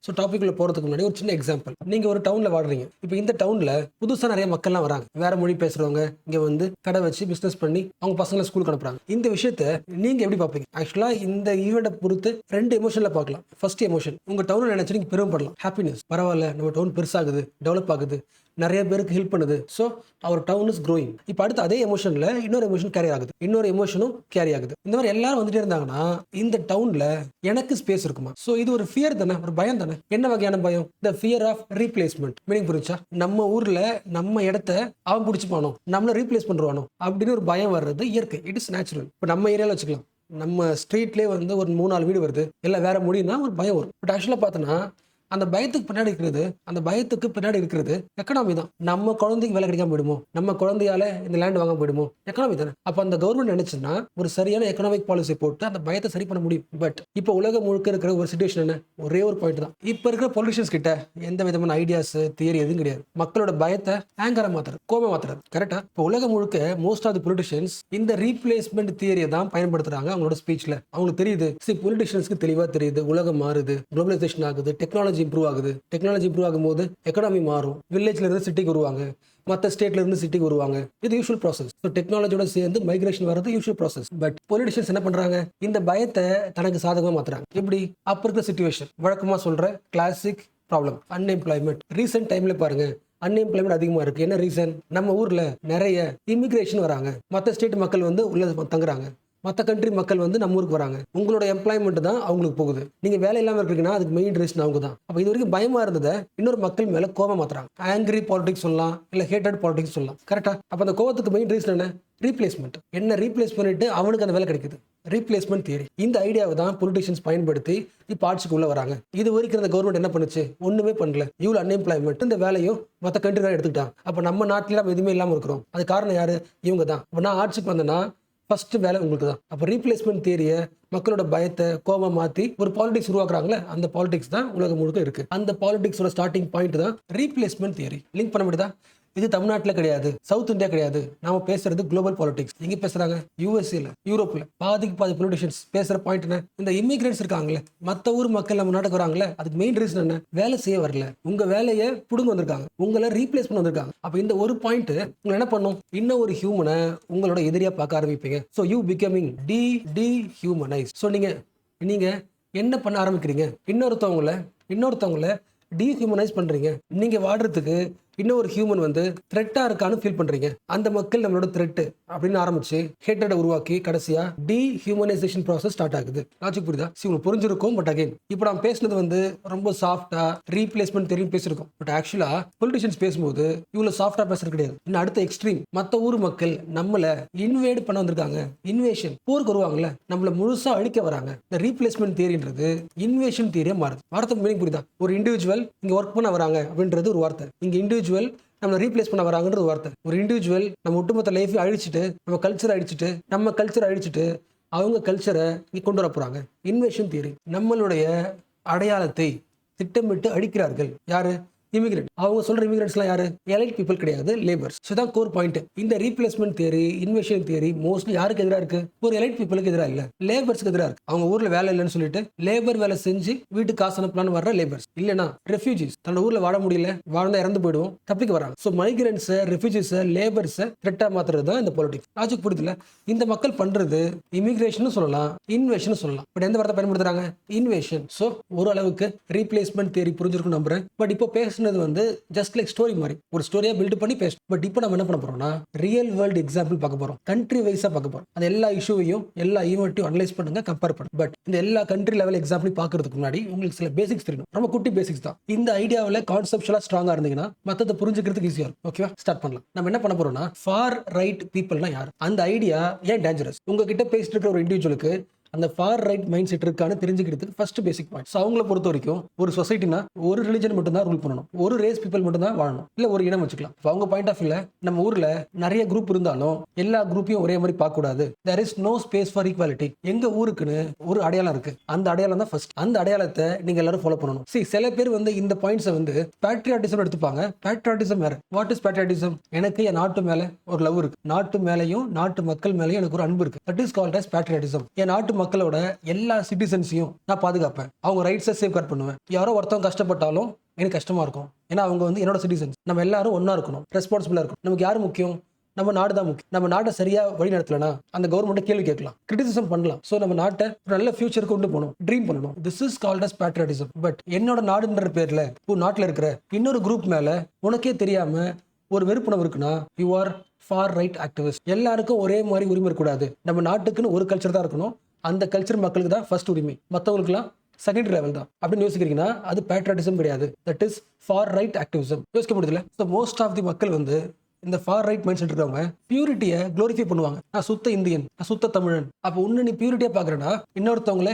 So டாபிக்ல போறதுக்கு முன்னாடி ஒரு சின்ன எக்ஸாம்பிள். நீங்க ஒரு டவுன்ல வாழ்றீங்க. இப்போ இந்த டவுன்ல புதுசா நிறைய மக்கள்லாம் வராங்க. வேற மொழி பேசுறவங்க இங்க வந்து கடை வச்சு பிசினஸ் பண்ணி அவங்க பசங்களை ஸ்கூலுக்கு அனுப்புறாங்க. இந்த விஷயத்த நீங்க எப்படி பார்ப்பீங்க? ஆக்சுவலா இந்த ஈவெண்ட்டை பொறுத்து 2 எமோஷன்ல பார்க்கலாம். ஃபர்ஸ்ட் எமோஷன், உங்க டவுன் நினைச்சு நீங்க பெருமைப்படலாம். ஹாப்பினஸ், பரவாயில்ல நம்ம டவுன் பெருசாகுது, டெவலப் ஆகுது, நிறைய பேருக்கு ஹெல்ப் பண்ணுது. So our town is growing. இப்போ அடுத்து அதே எமோஷன்ல இன்னொரு எமோஷன் கேரி ஆகுது, இன்னொரு எமோஷனும் கேரி ஆகுது. இந்த மாதிரி எல்லாரும் வந்துட்டே இருந்தாங்கன்னா இந்த டவுன்ல எனக்கு ஸ்பேஸ் இருக்குமா? ஸோ இது ஒரு ஃபியர் தானே, ஒரு பயம் தானே. என்ன வகையான பயம்? The fear of replacement. Meaning புரிஞ்சா? நம்ம ஊர்ல நம்ம இடத்த அவன் பிடிச்சிப்பானோ, நம்மள ரீப்ளேஸ் பண்ணுவானோ அப்படின்னு ஒரு பயம் வர்றது இயற்கை. It is natural. இப்போ நம்ம ஏரியாவில் வச்சுக்கலாம், நம்ம ஸ்ட்ரீட்லேயே வந்து ஒரு 3-4 வீடு வருது, எல்லாம் வேற முடியும்னா ஒரு பயம் வரும். பட் ஆக்சுவலாக பார்த்தோன்னா அந்த பயத்துக்கு பின்னாடி இருக்கிறது எக்கனாமி தான். நம்ம குழந்தைக்கு வேலை கிடைக்காம போயிடுமோ, நம்ம குழந்தையால இந்த லேண்ட் வாங்க போயிடுமோ, எக்கனாமி தானே. அப்போ அந்த கவர்மெண்ட் நினைச்சுன்னா ஒரு சரியான எக்கனாமிக் பாலிசி போட்டு அந்த பயத்தை சரி பண்ண முடியும். பட் இப்போ உலகம் முழுக்க இருக்கிற ஒரு சிச்சுவேஷன் என்ன? ஒரே ஒரு பாயிண்ட் தான். இப்போ இருக்கிற பொலிட்டிஷியன்ஸ் கிட்ட எந்த விதமான ஐடியாஸ், தியரி எதுவும் கிடையாது. மக்களோட பயத்தை ஆங்கரை மாத்துறது, கோபம் மாத்துறது. கரெக்டா? இப்போ உலகம் முழுக்க மோஸ்ட் ஆஃப் தி பொலிட்டிஷியன்ஸ் இந்த ரீப்ளேஸ்மெண்ட் தியரியை தான் பயன்படுத்துறாங்க அவங்களோட ஸ்பீச்ல. அவங்களுக்கு தெரியுது, பொலிட்டிஷியன்ஸ்க்கு தெளிவா தெரியுது, உலகம் மாறுது, குளோபலைசேஷன் ஆகுது, டெக்னாலஜி இம்ப்ரூவ் ஆகும்போது எக்கனாமி மாறும். வில்லேஜ்ல இருந்து சிட்டிக்கு வருவாங்க, மற்ற ஸ்டேட்ல இருந்து சிட்டிக்கு வருவாங்க. இது யூஷுவல் ப்ராசஸ். டெக்னாலஜியோட சேர்ந்து மைக்ரேஷன் வரது யூஷுவல் ப்ராசஸ். பட் பொலிட்டிஷியன்ஸ் என்ன பண்றாங்க? இந்த பயத்தை தனக்கு சாதகமா மாத்துறாங்க. எப்படி? அப்ப இருக்கிற சிச்சுவேஷன் வழக்கமா சொல்ற கிளாசிக் ப்ராப்ளம், அன்எம்ப்ளாய்மெண்ட். ரீசெண்ட் டைம்ல பாருங்க, அன்எம்ப்ளாய்மெண்ட் அதிகமா இருக்கு. என்ன ரீசன்? நம்ம ஊர்ல நிறைய இமிகிரேஷன் வராங்க, மற்ற ஸ்டேட் மக்கள் வந்து உள்ள தங்குறாங்க, மற்ற கண்ட்ரி மக்கள் வந்து நம்ம ஊருக்கு வராங்க. உங்களோட எம்ப்ளாய்மெண்ட் தான் அவங்களுக்கு போகுது. நீங்க வேலை இல்லாமல் இருக்கீங்கன்னா அதுக்கு மெயின் ரீசன் அவங்க தான். அப்போ இது வரைக்கும் பயமா இருந்ததை இன்னொரு மக்கள் மேல கோபம் மாத்துறாங்க. ஆங்கிரி பாலிடிக்ஸ் சொல்லலாம், இல்ல ஹேட்டட் பாலிடிக்ஸ் சொல்லலாம். கரெக்டா? அப்போ அந்த கோபத்துக்கு மெயின் ரீசன் என்ன? ரீப்ளேஸ்மெண்ட். என்ன ரீப்ளேஸ் பண்ணிட்டு அவனுக்கு அந்த வேலை கிடைக்குது. Replacement theory. இந்த ஐடியாவை தான் பொலிட்டிஷியன்ஸ் பயன்படுத்தி இப்போ ஆட்சிக்கு உள்ள வராங்க. இது வரைக்கும் இந்த கவர்மெண்ட் என்ன பண்ணுச்சு? ஒண்ணுமே பண்ணல. இவ்வளவு அன்எம்ப்ளாய்மெண்ட், இந்த வேலையும் மற்ற கண்ட்ரி எடுத்துக்கிட்டான். அப்போ நம்ம நாட்டில நம்ம எதுவுமே இல்லாமல் இருக்கிறோம். அது காரணம் யாரு? இவங்க தான். இப்போ நான் ஆட்சிக்கு வந்தேன்னா ஃபர்ஸ்ட் வேலை உங்களுக்கு தான். அப்போ ரீப்ளேஸ்மெண்ட் தியரியை மக்களோட பயத்தை கோபம் மாற்றி ஒரு பாலிடிக்ஸ் உருவாக்குறாங்களே, அந்த பாலிடிக்ஸ் தான் உலகம் முழுக்க இருக்கு. அந்த பாலிடிக்ஸோட ஸ்டார்டிங் பாயிண்ட் தான் ரீப்ளேஸ்மெண்ட் தியரி. லிங்க் பண்ண முடியுதா? இது தமிழ்நாட்டில் கிடையாது, சவுத் இந்தியா கிடையாது. நாம பேசுறது குளோபல் பாலிடிக்ஸ். எங்க பேசுறாங்க? யூஎஸ்ஏல, யூரோப்ல. பாதிக்கு பாதி பொலிட்டிஷியன்ஸ் பேசுற பாயிண்ட் என்ன? இந்த இமிகிரன்ட்ஸ் இருக்காங்களே, மற்ற ஊர் மக்கள் நம்ம நாட்டுக்கு வராங்களே, அதுக்கு மெயின் ரீசன் என்ன? வேலை செய்ய வரல, உங்க வேலையை புடுங்க வந்திருக்காங்க, உங்களை ரீப்ளேஸ் பண்ண வந்திருக்காங்க. அப்ப இந்த ஒரு பாயிண்ட் உங்களை என்ன பண்ணும்? இன்னும் ஒரு ஹியூமனை உங்களோட எதிரியா பார்க்க ஆரம்பிப்பீங்க. So you becoming dehumanise. So நீங்க என்ன பண்ண ஆரம்பிக்கிறீங்க? இன்னொருத்தவங்களை டீஹியூமனைஸ் பண்றீங்க. நீங்க வாடுறதுக்கு இன்னொரு ஹியூமன் வந்து த்ரெட்டா இருக்கான்னு ஃபீல் பண்றீங்க. அந்த மக்கள் நம்மளோட த்ரெட் அப்படின்னு ஆரம்பிச்சு ஹேட்டரை உருவாக்கி கடைசியா டீஹியூமனைசேஷன் ப்ராசஸ் ஸ்டார்ட் ஆகுது. லாஜிக் புரியுதா? உங்களுக்கு புரிஞ்சிருக்கும். பட் அகைன் இப்போ நான் பேசுனது வந்து ரொம்ப சாஃப்டா ரீப்ளேஸ்மெண்ட் தெரியும் பேசிருக்கோம். பட் ஆக்சுவலா பொலிட்டிஷியன்ஸ் பேசும்போது இவ்வளவு சாஃப்டா பேசுறது கிடையாது. இன்னும் அடுத்த எக்ஸ்ட்ரீம், மற்ற ஊர் மக்கள் நம்மள இன்வேட் பண்ண வந்திருக்காங்க. இன்வேஷன், போருக்கு வருவாங்கல்ல, நம்மள முழுசா அழிக்க வராங்க. இந்த ரீப்ளேஸ்மெண்ட் தியரின்றது இன்வேஷன் தியரியா மாறுது. வார்த்தை மீனிங் புரியுதா? ஒரு இண்டிவிஜுவல் இங்க ஒர்க் பண்ண வராங்க அப்படின்றது ஒரு வார்த்தை. இங்க இண்டிவிஜுவல் நம்ம ரீப்ளேஸ் பண்ண வராங்கன்றது வார்த்தை. ஒரு இண்டிவிஜுவல் நம்ம ஒட்டுமொத்த லைஃப் அழிச்சிட்டு, நம்ம கல்ச்சரை அழிச்சிட்டு அவங்க கல்ச்சரை இங்க கொண்டு வர போறாங்க. Invasion theory. நம்மளுடைய அடையாளத்தை திட்டமிட்டு அழிக்கிறார்கள். யாரு? இமிகிரண்ட். அவங்க சொல்ற இமிகிரண்ட்ஸ்லாம் யாரு? எலைட் பீப்புள் கிடையாது, லேபர்ஸ். இதுதான் கோர் பாயிண்ட். இந்த replacement theory, invasion theory mostly யாருக்கு எதிராக இருக்கு? ஒரு எலைட் பீப்புளுக்கு எதிராக இல்ல, லேபர்ஸ்க்கு எதிராக இருக்கு. அவங்க ஊர்ல வேலை இல்லைன்னு சொல்லிட்டு லேபர் வேலை செஞ்சு வீட்டுக்கு காசு அனுப்பலான்னு வர்ற லேபர்ஸ். இல்லைன்னா ரெஃப்யூஜிஸ், தன்னோட ஊர்ல வாழ முடியல, வாழ்ந்தா இறந்து போயிடுவோம், தப்பிக்க வராங்க. ஸோ மைக்ரண்ட்ஸ், ரெஃப்யூஜிஸ், லேபர்ஸ் த்ரெட்டா மாத்துறது தான் இந்த பாலிடிக்ஸ். லாஜிக் புரியுதுல? இந்த மக்கள் பண்றது இமிகிரேஷன் சொல்லலாம், இன்வேஷன் சொல்லலாம். பட் எந்த வார்த்தை பயன்படுத்துறாங்க? இன்வேஷன். ஸோ ஓரளவுக்கு ரீப்ளேஸ்மெண்ட் தியரி புரிஞ்சிருக்கும் நம்புறேன். பட் இப்போ பேசுனது வந்து ஜஸ்ட் லைக் ஸ்டோரி மாதிரி ஒரு ஸ்டோரியா பில்ட் பண்ணி பேசணும். பட் இப்போ நம்ம என்ன பண்ண போறோம்னா ரியல் வேர்ல்டு எக்ஸாம்பிள் பார்க்க போறோம். கண்ட்ரி வைஸா பார்க்க போறோம். அந்த எல்லா இஷ்யூவையும் எல்லா ஈவெண்ட்டையும் அனலைஸ் பண்ணுங்க, கம்பேர் பண்ணுங்க. பட் இந்த எல்லா கண்ட்ரி லெவல் எக்ஸாம்பிள் பார்க்கறதுக்கு முன்னாடி உங்களுக்கு சில பேசிக்ஸ் தெரியணும். ரொம்ப குட்டி பேசிக்ஸ் தான். இந்த ஐடியாவில் கான்செப்சுவலா ஸ்ட்ராங்கா இருந்தீங்கன்னா மற்றதை புரிஞ்சுக்கிறதுக்கு ஈஸியா இருக்கும். ஓகேவா? ஸ்டார்ட் பண்ணலாம். நம்ம என்ன பண்ண போறோம்னா ஃபார் ரைட் பீப்புள்னா யார்? அந்த ஐடியா ஏன் டேஞ்சரஸ்? உங்ககிட்ட பேசிட்டு இருக்கிற ஒரு இண்டிவிஜுவலுக்கு அந்த ஃபார் ரைட் மைண்ட் செட் இருக்கான்னு தெரிஞ்சுக்கிறதுக்கு ஃபர்ஸ்ட் பேசிக் பாயிண்ட். அவங்கள பொறுத்த வரைக்கும் ஒரு சொசைட்டினா ஒரு ரிலிஜன் மட்டும் தான் ரூல் பண்ணணும், ஒரு ரேஸ் பீப்பிள் மட்டும் தான் வாழணும், இல்ல ஒரு இனம் வச்சுக்கலாம். அவங்க பாயிண்ட் ஆஃப் வியூல நம்ம ஊர்ல நிறைய குரூப் இருந்தாலும் எல்லா குரூப்பையும் ஒரே மாதிரி பார்க்க கூடாது. there is no space for equality. எங்க ஊருக்குன்னு ஒரு அடையாளம் இருக்கு, அந்த அடையாளம் தான் ஃபர்ஸ்ட். அந்த அடையாளத்தை நீங்க எல்லாரும் ஃபாலோ பண்ணணும். சில பேர் வந்து இந்த பாயிண்ட்ஸை வந்து பேட்ரியாட்டிசம் எடுத்துப்பாங்க. பேட்ரியாட்டிசம் வேற. What is patriotism? எனக்கு என் நாட்டு மேல ஒரு லவ் இருக்கு, நாட்டு மேலையும் நாட்டு மக்கள் மேலையும் எனக்கு ஒரு அன்பு இருக்கு. That is called as patriotism. என் நாட்டு மக்களோட எல்லா சிட்டிசன்ஸையும் நான் பாதுகாப்பேன், அவங்க ரைட்ஸை சேஃப்கார்ட் பண்ணுவேன். யாரோ ஒருத்தவங்க கஷ்டப்பட்டாலும் எனக்கு கஷ்டமா இருக்கும், ஏன்னா அவங்க வந்து என்னோட சிட்டிசன்ஸ். நம்ம எல்லாரும் ஒன்னா இருக்கணும், ரெஸ்பான்சிபிளா இருக்கணும். நமக்கு யாரு முக்கியம்? நம்ம நாடு தான் முக்கியம். நம்ம நாட்டை சரியா வழி நடத்தலனா அந்த கவர்மெண்ட்டை கேள்வி கேட்கலாம், கிரிட்டிசிசம் பண்ணலாம். ஸோ நம்ம நாட்டை ஒரு நல்ல ஃபியூச்சருக்கு கொண்டு போகணும், ட்ரீம் பண்ணணும். This is called as patriotism. But என்னோட நாடுன்ற பேர்ல நாட்டில் இருக்கிற இன்னொரு குரூப் மேல உனக்கே தெரியாம ஒரு வெறுப்புணர்வு இருக்குன்னா you are for right activist. எல்லாருக்கும் ஒரே மாதிரி உரிமை இருக்கக்கூடாது. நம்ம நாட்டுக்குன்னு ஒரு கல்ச்சர் தான் இருக்கணும், அந்த கல்ச்சர் மக்களுக்கு தான் ஃபர்ஸ்ட் உரிமை, மற்றவங்களுக்குலாம் செகண்டரி லெவல் தான் அப்படின்னு யோசிக்கிறீங்கன்னா அது பேட்ரியாட்டிசம் கிடையாது. That is for right activism. யோசிக்க முடியல. ஸோ மோஸ்ட் ஆஃப் தி மக்கள் வந்து இந்த ஃபார் ரைட் மைண்ட் செட் இருக்கிறவங்க பியூரிட்டியை க்ளோரிஃபை பண்ணுவாங்க. நான் சுத்த இந்தியன், நான் சுத்த தமிழன். அப்போ ஒன்று நீ பியூரிட்டியா பார்க்குறேன்னா இன்னொருத்தவங்கள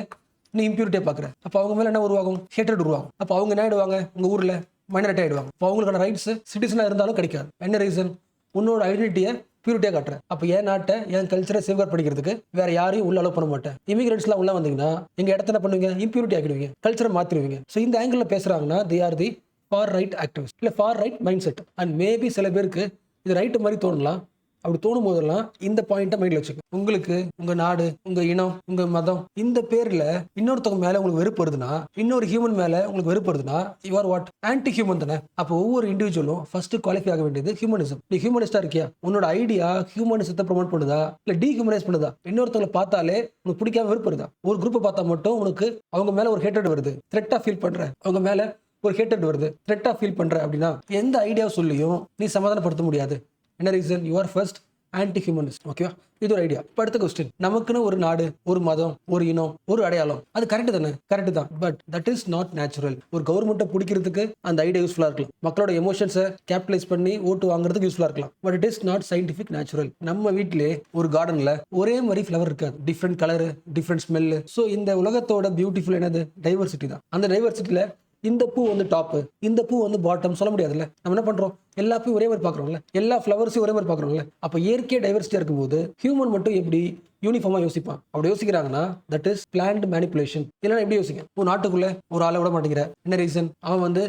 நீ இம்பியூரிட்டியா பார்க்குற. அப்போ அவங்க மேலே என்ன உருவாகும்? ஹேட்ரட் உருவாகும். அப்போ அவங்க என்ன ஆயிடுவாங்க? உங்க ஊர்ல மைனாரிட்டி ஆயிடுவாங்க. இப்போ அவங்களுக்கான ரைட்ஸ் சிட்டிசனாக இருந்தாலும் கிடைக்காது. என்ன ரீசன்? உன்னோட ஐடென்டிட்டியை பியூரிட்டியா காட்டுறேன். அப்போ என் நாட்டை என் கல்ச்சரை சேவ்கார்ட் பண்ணிக்கிறதுக்கு வேற யாரையும் உள்ள அலோவ் பண்ண மாட்டேன். இமிகிரண்ட்ஸ்லாம் உள்ள வந்தீங்கன்னா எங்க இடத்த என்ன பண்ணுவீங்க? இம்பியூரிட்டி ஆக்கிடுவீங்க, கல்ச்சரை மாத்திடுவீங்க. ஸோ இந்த ஆங்கிள் பேசுறாங்கன்னா they are the far right activist, இல்லை far right mind set. And maybe சில பேருக்கு இது ரைட்டு மாதிரி தோணலாம். அப்படி தோணும் போதெல்லாம் இந்த பாயிண்ட்டை மைண்ட்ல வச்சுக்கோங்க. உங்களுக்கு உங்க நாடு, உங்க இனம், உங்க மதம் இந்த பேர்ல இன்னொருத்தவங்க மேல உங்களுக்கு வெறுப்பு வருதுன்னா, இன்னொரு ஹியூமன் மேல உங்களுக்கு வெறுப்பு வருதுன்னா you are what? Anti human தானே. அப்போ ஒவ்வொரு இண்டிவிஜுவலும் ஃபர்ஸ்ட் குவாலிஃபை ஆக வேண்டியது ஹியூமனிசம். நீ ஹியூமனிஸ்டா இருக்கியா? உன்னோட ஐடியா ஹியூமனிசத்தை ப்ரொமோட் பண்ணுதா இல்ல டீஹியூமனைஸ் பண்ணுதா? இன்னொருத்தவங்களை பார்த்தாலே உனக்கு பிடிக்காம வெறுப்பு வருதா? ஒரு குரூப்பை பார்த்தா மட்டும் உனக்கு அவங்க மேல ஒரு ஹேட்ரட் வருது, த்ரெட்டா ஃபீல் பண்ற, அவங்க மேல ஒரு ஹேட்ரட் வருது, த்ரெட்டா ஃபீல் பண்ற அப்படின்னா எந்த ஐடியா சொல்லியும் நீ சமாதானப்படுத்த முடியாது. என்ன reason? You are first anti humanist. ஓகேவா? இது ஒரு ஐடியா. இப்போ அடுத்த கொஸ்டின், நமக்குன்னு ஒரு நாடு, ஒரு மதம், ஒரு இனம், ஒரு அடையாளம், அது கரெக்ட் தானே? கரெக்ட் தான். But that is not natural. ஒரு கவர்மெண்ட்டை பிடிக்கிறதுக்கு அந்த ஐடியா யூஸ்ஃபுல்லா இருக்கலாம், மக்களோட எமோஷன்ஸை கேபிட்டலைஸ் பண்ணி ஓட்டு வாங்குறதுக்கு யூஸ்ஃபுல்லா இருக்கலாம். But it is not scientific natural. நம்ம வீட்டிலே ஒரு கார்டன்ல ஒரே மாதிரி ஃப்ளவர் இருக்காது, different colour, different smell. So இந்த உலகத்தோட பியூட்டிஃபுல் என்னது? டைவர்சிட்டி தான். அந்த டைவர்சிட்டியில இந்த பூ வந்து டாப், இந்த பூ வந்து பாட்டம் சொல்ல முடியாதுல்ல. நம்ம என்ன பண்றோம்? எல்லா பூ ஒரே மாதிரி பாக்குறோம்ல, எல்லா ஃப்ளவர்ஸையும் ஒரே மாதிரி பாக்குறோம்ல. அப்ப இயற்கை டைவர்சிட்டியா இருக்கும்போது ஹியூமன் மட்டும் எப்படி யூனிஃபார்மா யோசிப்பான்? அப்படி யோசிக்கிறாங்கன்னா தட் இஸ் பிளான்ட் மேனிபுலேஷன். இல்லைன்னா எப்படி யோசிக்க? ஒரு நாட்டுக்குள்ள ஒரு ஆளை விட மாட்டேங்கிற. என்ன ரீசன்? அவன் வந்து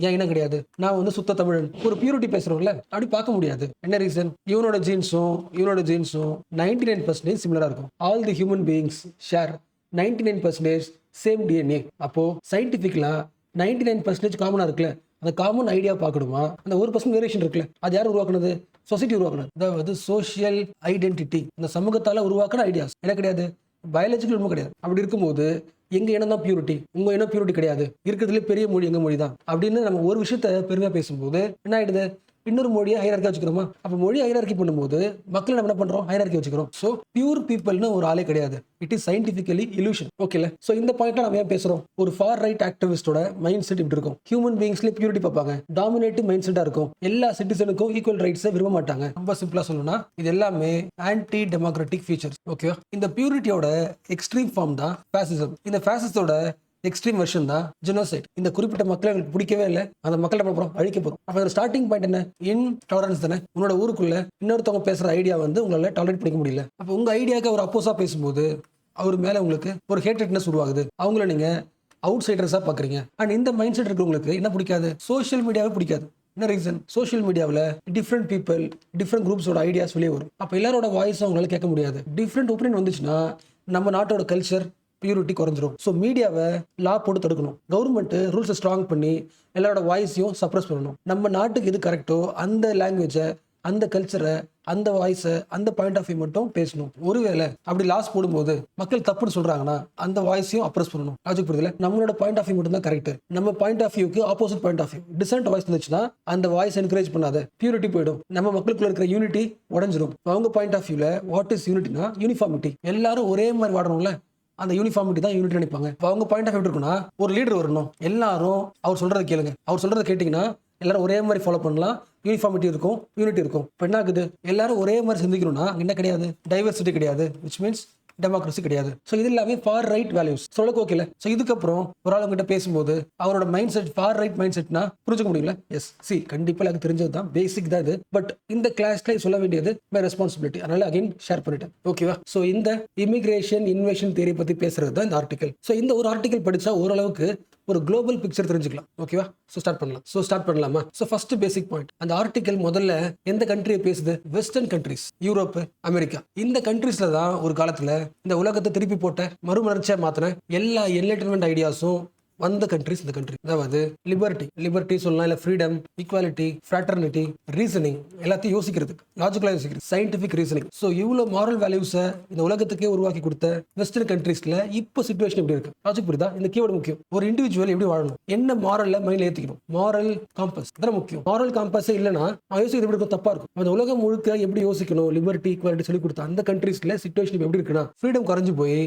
ஏன் இனம் கிடையாது, நான் வந்து சுத்த தமிழன், ஒரு பியூரிட்டி பேசுறோம்ல, அப்படி பார்க்க முடியாது. என்ன ரீசன்? இவனோட ஜீன்ஸும் 99% சிமிலரா இருக்கும். All the human beings share 99% same DNA. அப்போ சயின்டிஃபிக்லாம் 99% காமனா இருக்குல்ல, அந்த காமன் ஐடியா பார்க்கணுமா? அந்த 1% வேரியேஷன் இருக்குல்ல, அது யார் உருவாக்குனது? சொசைட்டி உருவாக்குனது. அதாவது சோஷியல் ஐடென்டிட்டி, இந்த சமூகத்தால உருவாக்குன ஐடியாஸ். என்ன கிடையாது? பயாலஜிக்கல் உண்மை கிடையாது. அப்படி இருக்கும்போது எங்க இனம் தான் பியூரிட்டி, உங்க இனம் பியூரிட்டி கிடையாது, இருக்கிறதுல பெரிய மொழி எங்க மொழி தான் அப்படின்னு நம்ம ஒரு விஷயத்த பெருமையா பேசும்போது என்ன ஆயிடுது? இன்னொரு மொழியை ஹைரார்க்கி வச்சுக்கிறோமா? அப்போ மொழி ஹைரார்க்கி பண்ணும்போது மக்கள் நம்ம என்ன பண்றோம்? ஹைரார்க்கி வச்சுக்கிறோம். ஸோ பியூர் பீப்பிள்னு ஒரு ஆளே கிடையாது. It is scientifically illusion. ஓகேல? ஸோ இந்த பாயிண்ட்ல நம்ம ஏன் பேசுறோம்? ஒரு ஃபார் ரைட் ஆக்டிவிஸ்டோட மைண்ட் செட் இப்படி இருக்கும். ஹியூமன் பீயிங்ஸ்லேயே பியூரிட்டி பார்ப்பாங்க, டாமினேட்டிவ் மைண்ட் செட்டா இருக்கும், எல்லா சிட்டிசனுக்கும் ஈக்குவல் ரைட்ஸை விரும்ப மாட்டாங்க. ரொம்ப சிம்பிளா சொல்லணும்னா இது எல்லாமே ஆன்டி டெமோக்ராட்டிக் ஃபீச்சர்ஸ். ஓகேவா? இந்த பியூரிட்டியோட எக்ஸ்ட்ரீம் ஃபார்ம் தான் ஃபேசிசம். இந்த ஃபேசிஸ்டோட எக்ஸ்ட்ரீம் வெர்ஷன் தான் ஜெனோசைட். இந்த குறிப்பிட்ட மக்களை எங்களுக்கு பிடிக்கவே இல்லை, அந்த மக்களை அப்புறம் அழிக்க போறோம். அப்ப ஒரு ஸ்டார்டிங் பாயிண்ட் என்ன? இன்டாலரன்ஸ் தானே. உன்னோட ஊருக்குள்ள இன்னொருத்தவங்க பேசுற ஐடியா வந்து உங்களால டாலரேட் பண்ணிக்க முடியல. அப்போ உங்க ஐடியாவுக்கு அவர் அப்போஸா பேசும்போது அவர் மேல உங்களுக்கு ஒரு ஹேட்ரட்னஸ் உருவாகுது. அவங்கள நீங்க அவுட் சைடர்ஸா பாக்குறீங்க. அண்ட் இந்த மைண்ட் செட் இருக்கிறவங்களுக்கு என்ன பிடிக்காது? சோஷியல் மீடியாவே பிடிக்காது. என்ன ரீசன்? சோஷியல் மீடியாவில் டிஃப்ரெண்ட் பீப்புள், டிஃப்ரெண்ட் குரூப்ஸோட ஐடியாஸ் வெளியே வரும். அப்போ எல்லாரோட வாய்ஸும் அவங்களால கேட்க முடியாது. டிஃப்ரெண்ட் ஒப்பீனியன் வந்துச்சுன்னா நம்ம நாட்டோட கல்ச்சர் பியூரிட்டி குறைஞ்சிரும். ஸோ மீடியாவை லா போட்டு தடுக்கணும். கவர்மெண்ட் ரூல்ஸை ஸ்ட்ராங் பண்ணி எல்லாரோட வாய்ஸையும் சப்ரஸ் பண்ணணும். நம்ம நாட்டுக்கு எது கரெக்டோ அந்த லாங்குவேஜை, அந்த கல்ச்சரை, அந்த வாய்ஸை, அந்த பாயிண்ட் ஆஃப் வியூ மட்டும் பேசணும். ஒருவேளை அப்படி லாஸ் போடும்போது மக்கள் தப்புன்னு சொல்றாங்கன்னா அந்த வாய்ஸையும் அப்ரஸ் பண்ணணும். லாஜிக் புரியுதுல? நம்மளோட பாயிண்ட் ஆஃப் வியூ மட்டும் தான் கரெக்ட். நம்ம பாயிண்ட் ஆஃப் வியூக்கு opposite point of view, dissent voice இருந்துச்சுன்னா அந்த வாய்ஸ் என்கரேஜ் பண்ணாத, பியூரிட்டி போயிடும். நம்ம மக்களுக்குள்ள இருக்கிற யூனிட்டி உடஞ்சிரும். அவங்க பாயிண்ட் ஆஃப் வியூல வாட் இஸ் யூனிட்டினா யூனிஃபார்மிட்டி. எல்லாரும் ஒரே மாதிரி வாடணும்ல, அந்த யூனிஃபார்மிட்டி தான் யூனிட் நினைப்பாங்க. அவங்க பாயிண்ட் ஆஃப் வியூ இருக்குன்னா ஒரு லீடர் வரணும், எல்லாரும் அவர் சொல்றதை கேளுங்க, அவர் சொல்றதை கேட்டீங்கன்னா எல்லாரும் ஒரே மாதிரி ஃபாலோ பண்ணலாம், யூனிஃபார்மிட்டி இருக்கும், யூனிட்டி இருக்கும். இப்போ என்ன ஆகுது? எல்லாரும் ஒரே மாதிரி சிந்திக்கணும்னா என்ன கிடையாது? டைவர்சிட்டி கிடையாது, விச் மீன்ஸ் டெமோக்ரஸி கிடையாது. ஸோ இது எல்லாமே ஃபார் ரைட் வேல்யூஸ். சொல்லுக்கு ஓகேல? ஸோ இதுக்கப்புறம் ஒரு ஆள் கிட்ட பேசும்போது அவரோட mind set far right mind செட்னா புரிஞ்சுக்க முடியல. எஸ், சி கண்டிப்பாக எனக்கு தெரிஞ்சது தான், பேசிக் தான் இது. பட் இந்த கிளாஸ்ல சொல்ல வேண்டியது மை ரெஸ்பான்சிபிலிட்டி, அதனால அகைன் ஷேர் பண்ணிட்டேன். ஓகேவா? ஸோ இந்த இமிகிரேஷன் இன்வேஷன் தியரி பத்தி பேசுறது தான் இந்த ஆர்டிகல். ஸோ இந்த ஒரு ஆர்டிகல் படிச்சா ஓரளவுக்கு ஒரு குளோபல் பிக்சர் தெரிஞ்சுக்கலாம். ஓகேவா? ஸோ ஸ்டார்ட் பண்ணலாமா? ஸோ ஃபர்ஸ்ட் பேசிக் பாயிண்ட், அந்த ஆர்டிகல் முதல்ல எந்த கண்ட்ரியை பேசுது? Western countries, Europe, America. இந்த கண்ட்ரீஸ்ல தான் ஒரு காலத்துல இந்த உலகத்தை திருப்பி போட்ட மறுமலர்ச்சியா மாத்தின எல்லா என்டர்டைன்மெண்ட் ஐடியாஸும் வந்த கண்ட்ரிஸ் இந்த கண்ட்ரி. அதாவது லிபர்ட்டி சொல்லலாம், இல்லை ஃப்ரீடம், ஈக்குவாலிட்டி, ஃப்ராட்டர்னிட்டி, ரீசனிங், எல்லாத்தையும் யோசிக்கிறதுக்கு, லாஜிக்கலாக யோசிக்கிறது, சயின்டிஃபிக் ரீசனிங். ஸோ இவ்வளோ மாரல் வேல்யூஸை இந்த உலகத்துக்கே உருவாக்கி கொடுத்த வெஸ்டர்ன் கண்ட்ரீஸ்ல இப்போ சிச்சுவேஷன் எப்படி இருக்கு? லாஜிக் புரியுதா? இந்த கீவேர்டு முக்கியம். ஒரு இண்டிவிஜுவல் எப்படி வாழணும், என்ன மாரல்ல மைண்ட்ல ஏற்றிக்கணும், மாரல் காம்பஸ் தான் முக்கியம். மாரல் காம்பஸே இல்லைன்னா யோசிக்கிறது எப்படி இருக்கும்? தப்பா இருக்கும். அந்த உலகம் முழுக்க எப்படி யோசிக்கணும், லிபர்ட்டி, ஈக்குவாலிட்டி சொல்லி கொடுத்த அந்த கண்ட்ரீஸ்ல சிச்சுவேஷன் எப்படி இருக்குன்னா, ஃப்ரீடம் குறைஞ்சு போய்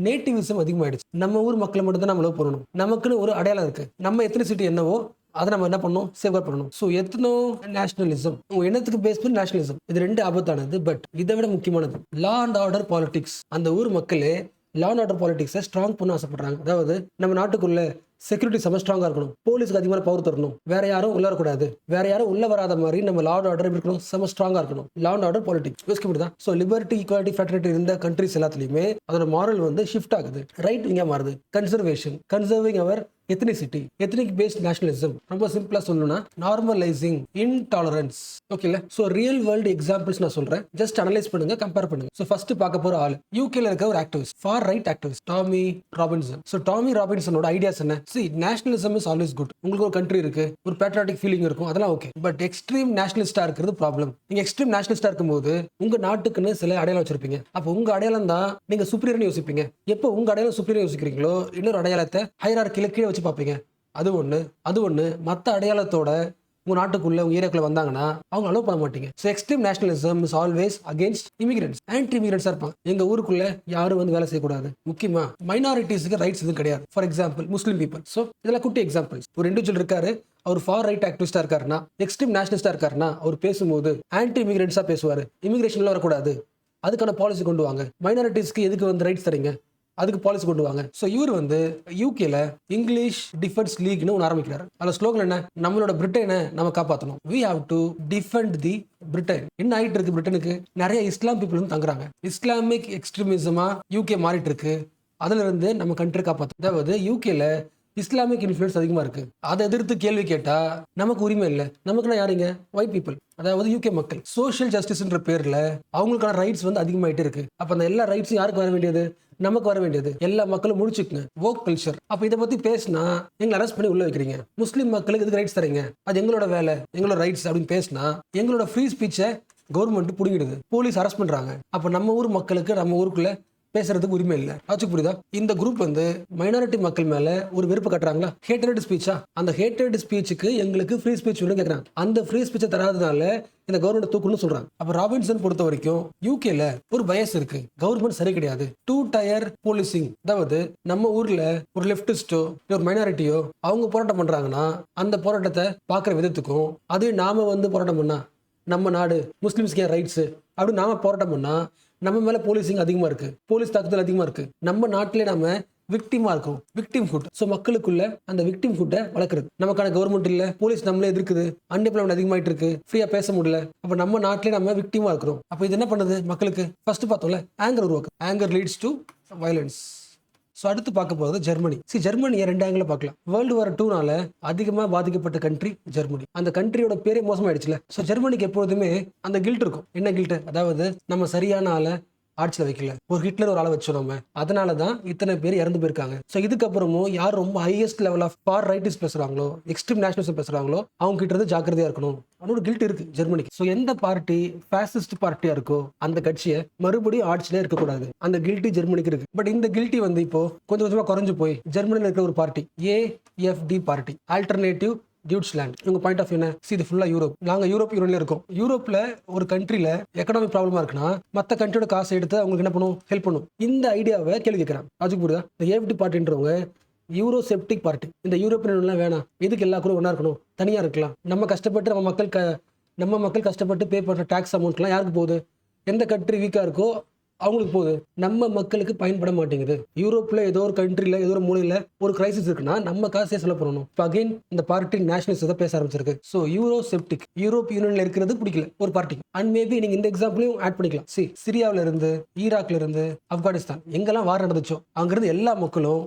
நேட்டிவிசம் அதிகமாயிடுச்சு. நம்ம ஊர் மக்களை மட்டும் தான் நம்ம லவ் பண்ணணும். நமக்குன்னு ஒரு அடையாளம் இருக்கு. நம்ம எத்தனிசிட்டி என்னவோ அதை நம்ம என்ன பண்ணணும்? சேவ்கார்ட் பண்ணணும். ஸோ எத்தனோ நேஷனலிசம், உங்க எண்ணத்துக்கு பேஸ் பண்ணி நேஷனலிசம், இது ரெண்டு ஆபத்தானது. பட் இதை விட முக்கியமானது லா அண்ட் ஆர்டர் பாலிடிக்ஸ். அந்த ஊர் மக்களே லா அண்ட் ஆர்டர் பாலிடிக்ஸை ஸ்ட்ராங் பண்ண ஆசைப்படுறாங்க. அதாவது நம்ம நாட்டுக்குள்ள செக்யூரிட்டி செம ஸ்ட்ராங்கா இருக்கணும், போலீஸ்க்கு அதிகமான பவர் தரணும், வேற யாரும் உள்ள வரக்கூடாது, வேற யாரும் உள்ள வராத மாதிரி நம்ம லா அண்ட் ஆர்டர் இருக்கணும், செம ஸ்ட்ராங்கா இருக்கணும். லா அண்ட் ஆர்டர் பாலிடிக்ஸ் யோசிக்கப்படுதான். ஸோ லிபர்ட்டி, ஈக்குவாலிட்டி, ஃப்ராட்டர்னிட்டி இருந்த கண்ட்ரிஸ் எல்லாத்துலயுமே அதோட மாரல் வந்து ஷிஃப்ட் ஆகுது, ரைட் விங்கா மாறுது. Conserving our ethnicity, ethnic based nationalism. ரொம்ப சிம்பிளா சொல்லணும்னா நார்மலைசிங் இன்டாலரன்ஸ். ஓகேல? சோ ரியல் வேர்ல்டு எக்ஸாம்பிள்ஸ் நான் சொல்றேன், ஜஸ்ட் அனலைஸ் பண்ணுங்க, கம்பேர் பண்ணுங்க. சோ ஃபர்ஸ்ட் பார்க்க போற ஆள் யூகேல இருக்க ஒரு activist, far right activist, Tommy Robinson. So Tommy ராபின்சனோட ஐடியாஸ் என்ன? See, nationalism is always good. உங்களுக்கு ஒரு கண்ட்ரி இருக்கு, ஒரு பேட்ரியாட்டிக் ஃபீலிங் இருக்கும், அதெல்லாம் ஓகே. பட் எக்ஸ்ட்ரீம் நேஷனலிஸ்டா இருக்கிறது ப்ராப்ளம். நீங்க எக்ஸ்ட்ரீம் நேஷனலிஸ்டா இருக்கும்போது உங்க நாட்டுக்குன்னு சில அடையாளம் வச்சிருப்பீங்க. அப்போ உங்க அடையாளம் தான் நீங்க சுப்ரியர்னு யோசிப்பீங்க. எப்போ உங்க அடையாளம் சுப்ரியர் யோசிக்கிறீங்களோ இன்னொரு அடையாளத்தை ஹைரார்க்கில கீழே வச்சு பார்ப்பீங்க. அது ஒன்று மற்ற அடையாளத்தோட உங்க நாட்டுக்குள்ள உங்க ஏரியாக்குள்ள வந்தாங்கன்னா அவங்க அலோவ் பண்ண மாட்டீங்க. So extreme nationalism is always against immigrants. Anti இமிகிரன்ஸா இருப்பாங்க. எங்க ஊருக்குள்ள யாரும் வந்து வேலை செய்யக்கூடாது, முக்கியமா மைனாரிட்டிஸ்க்கு ரைட்ஸ் எதுவும் கிடையாது. For example Muslim people. So இதெல்லாம் குட்டி எக்ஸாம்பிள்ஸ். ஒரு இண்டிவிஜுவல் இருக்காரு, அவர் ஃபார் ரைட் ஆக்டிவிஸ்டா இருக்காருன்னா, எக்ஸ்ட்ரீம் நேஷனலிஸ்டா இருக்காருன்னா, அவர் பேசும்போது ஆன்டி இமிகிரன்ஸா பேசுவாரு, இமிகிரேஷன்ல வரக்கூடாது, அதுக்கான பாலிசி கொண்டு வாங்க. மைனாரிட்டிஸ்க்கு எதுக்கு வந்து ரைட்ஸ் தரீங்க, அதுக்கு பாலிசி கொண்டு வாங்க. ஸோ இவர் வந்து யூகேல இங்கிலீஷ் டிஃபென்ஸ் லீக்னு ஒன்று ஆரம்பிக்கிறாரு. அதில் ஸ்லோகன் என்ன? நம்மளோட பிரிட்டனை நம்ம காப்பாற்றணும். We have to defend the Britain. என்ன ஆயிட்டு இருக்கு பிரிட்டனுக்கு? நிறைய இஸ்லாம் பீப்புள் வந்து தங்குறாங்க. இஸ்லாமிக் எக்ஸ்ட்ரீமிசமா யூகே மாறிட்டு இருக்கு. அதுல இருந்து நம்ம கண்ட்ரி காப்பாற்றணும். அதாவது யூகேல இஸ்லாமிக் இன்ஃப்ளூயன்ஸ் அதிகமா இருக்கு. அதை எதிர்த்து கேள்வி கேட்டா நமக்கு உரிமை இல்லை. நமக்குன்னா யாருங்க? ஒயிட் பீப்புள், அதாவது யூகே மக்கள். சோஷியல் ஜஸ்டிஸ்ன்ற பேர்ல அவங்களுக்கான ரைட்ஸ் வந்து அதிகமாயிட்டு இருக்கு. அப்ப அந்த எல்லா ரைட்ஸும் யாருக்கு வர வேண்டியது? நமக்கு வர வேண்டியது. எல்லா மக்களும் முடிச்சுக்குங்க. வோக் கல்ச்சர். அப்ப இதை பத்தி பேசினா எங்களை அரெஸ்ட் பண்ணி உள்ள வைக்கிறீங்க. முஸ்லீம் மக்களுக்கு எதுக்கு ரைட்ஸ் தரீங்க? அது எங்களோட வேலை, எங்களோட ரைட்ஸ் அப்படின்னு பேசினா எங்களோட ஃப்ரீ ஸ்பீச்சை கவர்மெண்ட் புடிங்கிடுது, போலீஸ் அரெஸ்ட் பண்றாங்க. அப்ப நம்ம ஊர் மக்களுக்கு நம்ம ஊருக்குள்ள பேசுறதுக்கு உரிமை இல்லை. ஆச்சு புரியுதா? இந்த குரூப் வந்து மைனாரிட்டி மக்கள் மேல ஒரு வெறுப்பு கட்டுறாங்களா? ஹேட்டட் ஸ்பீச்சா? அந்த ஹேட்டட் ஸ்பீச்சுக்கு எங்களுக்கு ஃப்ரீ ஸ்பீச் வேணும் கேட்கறாங்க. அந்த ஃப்ரீ ஸ்பீச்சை தராதனால இந்த கவர்மெண்ட் தூக்கணும்னு சொல்றாங்க. அப்ப ராபின்சன் பொறுத்த வரைக்கும் யூகேல ஒரு பயஸ் இருக்கு, கவர்மெண்ட் சரி கிடையாது. 2 tier போலீசிங். அதாவது நம்ம ஊர்ல ஒரு லெப்டிஸ்டோ ஒரு மைனாரிட்டியோ அவங்க போராட்டம் பண்றாங்கன்னா அந்த போராட்டத்தை பாக்குற விதத்துக்கும், அதே நாம வந்து போராட்டம் பண்ணா நம்ம நாடு முஸ்லிம்ஸ்க்கு ரைட்ஸ் அப்படின்னு நாம போராட்டம் பண்ணா நம்ம மேல போலீசிங் அதிகமா இருக்கு, போலீஸ் தாக்குதல் அதிகமா இருக்கு. நம்ம நாட்டிலே நாம விக்டிமா இருக்கும், விக்டிம் ஹுட். ஸோ மக்களுக்குள்ள அந்த விக்டிம் ஹுட்டை வளர்க்குறது. நமக்கான கவர்மெண்ட் இல்ல, போலீஸ் நம்மளே எதிர்க்குது, அன்எம்ப்ளாய்மெண்ட் அதிகமாயிட்டு இருக்கு, ஃப்ரீயா பேச முடியல. அப்ப நம்ம நாட்டிலே நம்ம விக்டிமா இருக்கிறோம். அப்ப இது என்ன பண்ணுது? மக்களுக்கு ஃபர்ஸ்ட் பார்த்தோம்ல, ஆங்கர் உருவாக்கு. Anger leads to violence. So அடுத்து பார்க்க போகிறது ஜெர்மனி. ஜெர்மனியை 2 ஆங்கிள் பார்க்கலாம். வேர்ல்டு வார் 2னால அதிகமாக பாதிக்கப்பட்ட கண்ட்ரி ஜெர்மனி. அந்த கண்ட்ரியோட பேரே மோசமாயிடுச்சுல. ஸோ ஜெர்மனிக்கு எப்பொழுதுமே அந்த கில்ட் இருக்கும். என்ன கில்ட்? அதாவது நம்ம சரியான ஆளை ஆட்சியில் வைக்கல, ஒரு ஹிட்லர் ஒரு ஆளை வச்சோம் நம்ம, அதனாலதான் இத்தனை பேர் இறந்து போயிருக்காங்க. ஸோ இதுக்கப்புறமும் யார் ரொம்ப highest level of far rightist பேசுறாங்களோ, எக்ஸ்ட்ரீம் நேஷனலிசம் பேசுறாங்களோ அவங்க கிட்ட இருந்து ஜாக்கிரதையா இருக்கணும். அவனோட கில்ட் இருக்கு ஜெர்மனிக்கு. ஸோ எந்த பார்ட்டி ஃபேசிஸ்ட் பார்ட்டியா இருக்கோ அந்த கட்சியை மறுபடியும் ஆட்சியிலே இருக்கக்கூடாது. அந்த கில்ட்டி ஜெர்மனிக்கு இருக்கு. பட் இந்த கில்ட்டி வந்து இப்போ கொஞ்சம் கொஞ்சமா குறைஞ்சு போய் ஜெர்மனியில் இருக்கிற ஒரு பார்ட்டி AFD பார்ட்டி, ஆல்டர்னேட்டிவ் டியூட்ஸ்லாண்ட். இவங்க பாயிண்ட் ஆஃப் என்ன? இது ஃபுல்லா யூரோப். நாங்க யூரோப் யூனியன்ல இருக்கோம். யூரோப்ல ஒரு கண்ட்ரில எக்கனாமிக் ப்ராப்ளமா இருக்குன்னா மத்த கண்ட்ரியோட காசை எடுத்து அவங்களுக்கு என்ன பண்ணும்? ஹெல்ப் பண்ணும். இந்த ஐடியாவை கேள்வி கேட்கிறாங்க. அதுக்கு புரியுதா? இந்த AFD பார்ட்டின்றவங்க யூரோசெப்டிக் பார்ட்டி. இந்த யூரோப்பியன் யூனியன்லாம் வேணாம், எதுக்கு எல்லா கூட ஒன்னா இருக்கணும், தனியா இருக்கலாம். நம்ம கஷ்டப்பட்டு நம்ம மக்கள் கஷ்டப்பட்டு பே பண்ற டாக்ஸ் அமௌண்ட்லாம் யாருக்கு போகுது? எந்த கண்ட்ரி வீக்கா இருக்கோ அவங்களுக்கு போகுது, நம்ம மக்களுக்கு பயன்பட மாட்டேங்குது. யூரோப்ல ஏதோ ஒரு கண்ட்ரில ஏதோ ஒரு மூலையில ஒரு கிரைசிஸ் இருக்குன்னா நம்ம காசே செலவு பண்ணணும். இப்போ அகைன் இந்த பார்ட்டி நேஷனலிஸ்ட் பேச ஆரம்பிச்சிருக்கு. ஸோ யூரோசெப்டிக், யூரோப் யூனியன்ல இருக்கிறது பிடிக்கல ஒரு பார்ட்டிக்கு. அண்ட் மேபி நீங்க இந்த எக்ஸாம்பிளையும் ஆட் பண்ணிக்கலாம். சிரியாவில இருந்து, ஈராக்ல இருந்து, ஆப்கானிஸ்தான் எங்கெல்லாம் வார் நடந்துச்சோ அங்கிருந்து எல்லா மக்களும்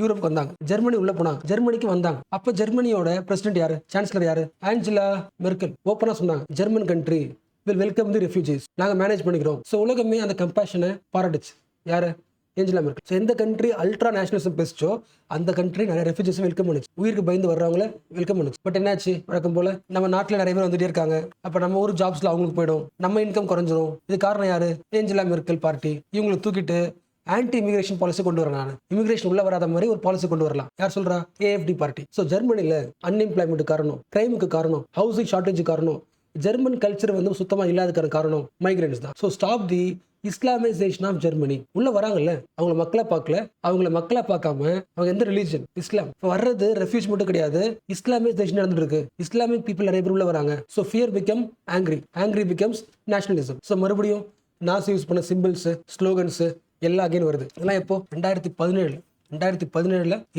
யூரோப்புக்கு வந்தாங்க, ஜெர்மனி உள்ள போனாங்க, ஜெர்மனிக்கு வந்தாங்க. அப்ப ஜெர்மனியோட பிரசிடென்ட் யாரு, சான்சலர் யாரு, ஆஞ்சலா மெர்க்கல் ஓப்பனா சொன்னாங்க, German country will welcome the refugees, நாங்க மேனேஜ் பண்ணிக்கிறோம். ஸோ உலகமே அந்த கம்பேஷனை பாராட்டுச்சு. யாரு, ஏஞ்சலா மெர்க்கல். ஸோ எந்த கண்ட்ரி அல்ட்ரா நேஷனலிசம் பேசிச்சோ அந்த கண்ட்ரி நிறைய ரெஃப்யூஜிஸ் வெல்கம் பண்ணுச்சு, உயிருக்கு பயந்து வர்றவங்கள வெல்கம் பண்ணுச்சு. பட் என்னாச்சு, வழக்கம் போல நம்ம நாட்டில் நிறைய பேர் வந்துட்டே இருக்காங்க, அப்ப நம்ம ஊர் ஜாப்ஸ்ல அவங்களுக்கு போயிடும், நம்ம இன்கம் குறைஞ்சிரும். இது காரணம் யாரு, ஏஞ்சலா மெர்க்கல் பார்ட்டி. இவங்களை தூக்கிட்டு ஆன்டி இமிகிரேஷன் பாலிசி கொண்டு வரேன், நான் இமிகிரேஷன் உள்ள வராத மாதிரி ஒரு பாலிசி கொண்டு வரலாம். யார் சொல்றா, ஏஎஃப்டி பார்ட்டி. ஸோ ஜெர்மனில அன்எம்ப்ளாய்மெண்ட் காரணம், கிரைமுக்கு காரணம், ஹவுசிங் ஷார்டேஜ் காரணம், ஜெர்மன் கல்ச்சர் வந்து சுத்தமா இல்லாத காரணம் மைக்ரேன்ஸ் தான். So stop the Islamisation of Germany. உள்ள வராங்கல்ல, அவங்கள மக்களை பார்க்கல, அவங்கள மக்களை பார்க்காம அவங்க எந்த ரிலீஜன், இஸ்லாம். வர்றது ரெஃப்யூஜ் மட்டும் கிடையாது, இஸ்லாமைசேஷன் நடந்துட்டு இருக்கு. இஸ்லாமிக் பீப்புள் நிறைய பேர் உள்ள வராங்க. So fear become angry, angry becomes nationalism. So மறுபடியும் நாஸ் யூஸ் பண்ண சிம்பிள்ஸ், ஸ்லோகன்ஸ் எல்லாம் அகைன் வருது. இதெல்லாம் எப்போ, 2017